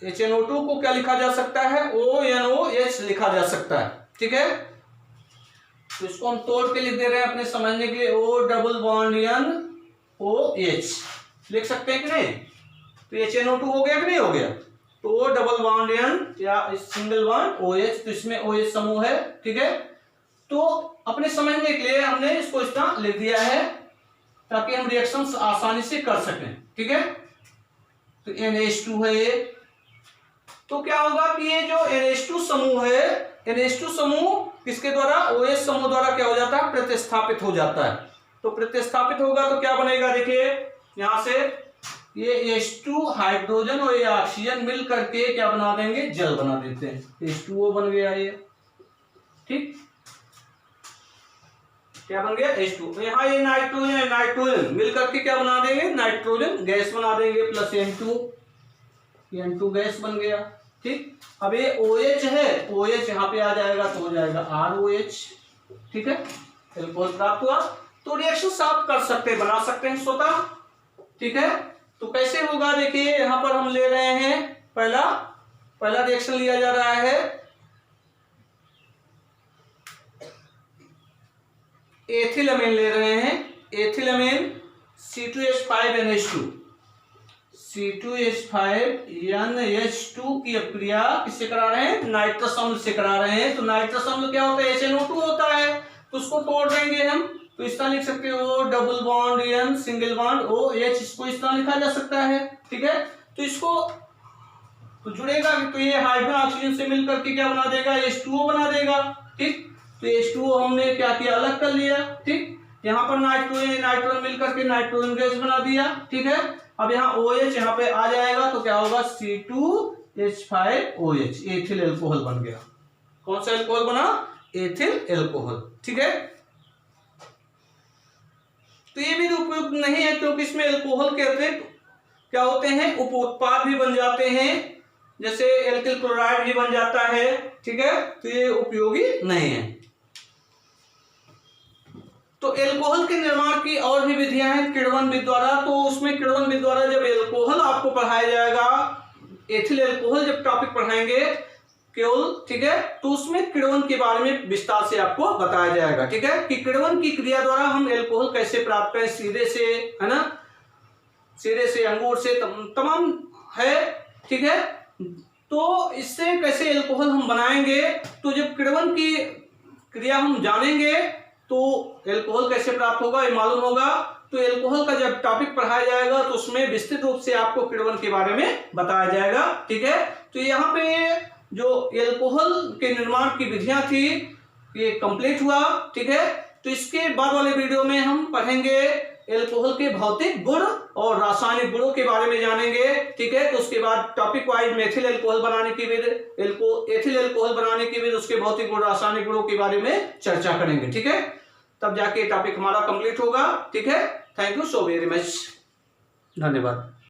HNO2 को क्या लिखा जा सकता है, ONOH लिखा जा सकता है, ठीक है। तो इसको हम तोड़ के लिख दे रहे हैं अपने समझने के लिए, O double bond N OH लिख सकते हैं कि नहीं। तो HNO2 हो गया कि नहीं हो गया। तो O डबल बॉन्ड N या सिंगल बॉन्ड OH, तो इसमें OH समूह है, ठीक है। तो अपने समझने के लिए हमने इसको इस तरह लिख दिया है ताकि हम रिएक्शन आसानी से कर सकें, ठीक है। तो NH2 है ये। तो क्या होगा कि ये जो NH2 समूह है, NH2 समूह किसके द्वारा, OH समूह द्वारा क्या हो जाता है, प्रतिस्थापित हो जाता है। तो प्रतिस्थापित होगा तो क्या बनेगा, देखिए यहां से ये H2 हाइड्रोजन और ये ऑक्सीजन मिल करके क्या बना देंगे, जल बना देते हैं। H2O बन गया ये, ठीक, क्या बन गया H2। यहाँ ये नाइट्रोजन मिल करके क्या बना देंगे, नाइट्रोजन गैस बना देंगे प्लस N2 गैस बन गया, ठीक। अब ये OH है, OH यहाँ पे आ जाएगा तो हो जाएगा ROH, ठीक है, एल्कोहल प्राप्त हुआ। तो रिएक्शन आप कर सकते हैं, बना सकते हैं स्वतः, ठीक है। तो कैसे होगा, देखिए यहां पर हम ले रहे हैं पहला रिएक्शन लिया जा रहा है, एथिलअमीन ले रहे हैं, एथिलअमीन C2H5NH2 C2H5NH2 की अभिक्रिया किससे करा रहे हैं, नाइट्रस अम्ल से करा रहे हैं। तो नाइट्रस अम्ल क्या होता है, HNO2 होता है, तो उसको तोड़ देंगे हम। तो इस तरह लिख सकते हो O double bond N single bond OH, इसको इस तरह लिखा जा सकता है, ठीक है। तो इसको तो जुड़ेगा, तो ये हाइड्रोजन ऑक्सीजन से मिलकर के क्या बना देगा, H2O बना देगा, ठीक। तो H2O हमने क्या किया, अलग कर लिया, ठीक। यहाँ पर नाइट्रोजन मिलकर के नाइट्रोजन गैस बना दिया, ठीक है। अब यहाँ OH यहाँ पे आ जाएगा तो क्या होगा, C2H5OH, एथिल एल्कोहल बन गया। कौन सा एल्कोहल बना, एथिल एल्कोहल, ठीक है। तो ये भी उपयुक्त नहीं है क्योंकि इसमें एल्कोहल के अतिरिक्त क्या होते हैं, उप उत्पाद भी बन जाते हैं, जैसे एल्किल क्लोराइड भी बन जाता है, ठीक है। तो ये उपयोगी नहीं है। तो एल्कोहल के निर्माण की और भी विधियां हैं किण्वन विधि द्वारा। तो उसमें किण्वन विधि द्वारा जब एल्कोहल आपको पढ़ाया जाएगा, एथिल एल्कोहल जब टॉपिक पढ़ाएंगे केवल, ठीक है, तो उसमें किण्वन के बारे में विस्तार से आपको बताया जाएगा, ठीक है, कि किण्वन की क्रिया द्वारा हम एल्कोहल कैसे प्राप्त करें, सीधे से, है ना, सीधे से, अंगूर से, तमाम है, ठीक है। तो इससे कैसे एल्कोहल हम बनाएंगे, तो जब किण्वन की क्रिया हम जानेंगे तो एल्कोहल कैसे प्राप्त होगा ये मालूम होगा। तो एल्कोहल का जब टॉपिक पढ़ाया जाएगा तो उसमें विस्तृत रूप से आपको किण्वन के बारे में बताया जाएगा, ठीक है। तो यहाँ पे जो एल्कोहल के निर्माण की विधियां थी ये कंप्लीट हुआ, ठीक है। तो इसके बाद वाले वीडियो में हम पढ़ेंगे एल्कोहल के भौतिक गुण और रासायनिक गुणों के बारे में जानेंगे, ठीक है। तो उसके बाद टॉपिक वाइज मेथिल एल्कोहल बनाने की विधि, एथिल एल्कोहल बनाने की विधि, उसके भौतिक गुण रासायनिक गुणों के बारे में चर्चा करेंगे, ठीक है। तब जाके टॉपिक हमारा कंप्लीट होगा, ठीक है। Thank you so very much, धन्यवाद।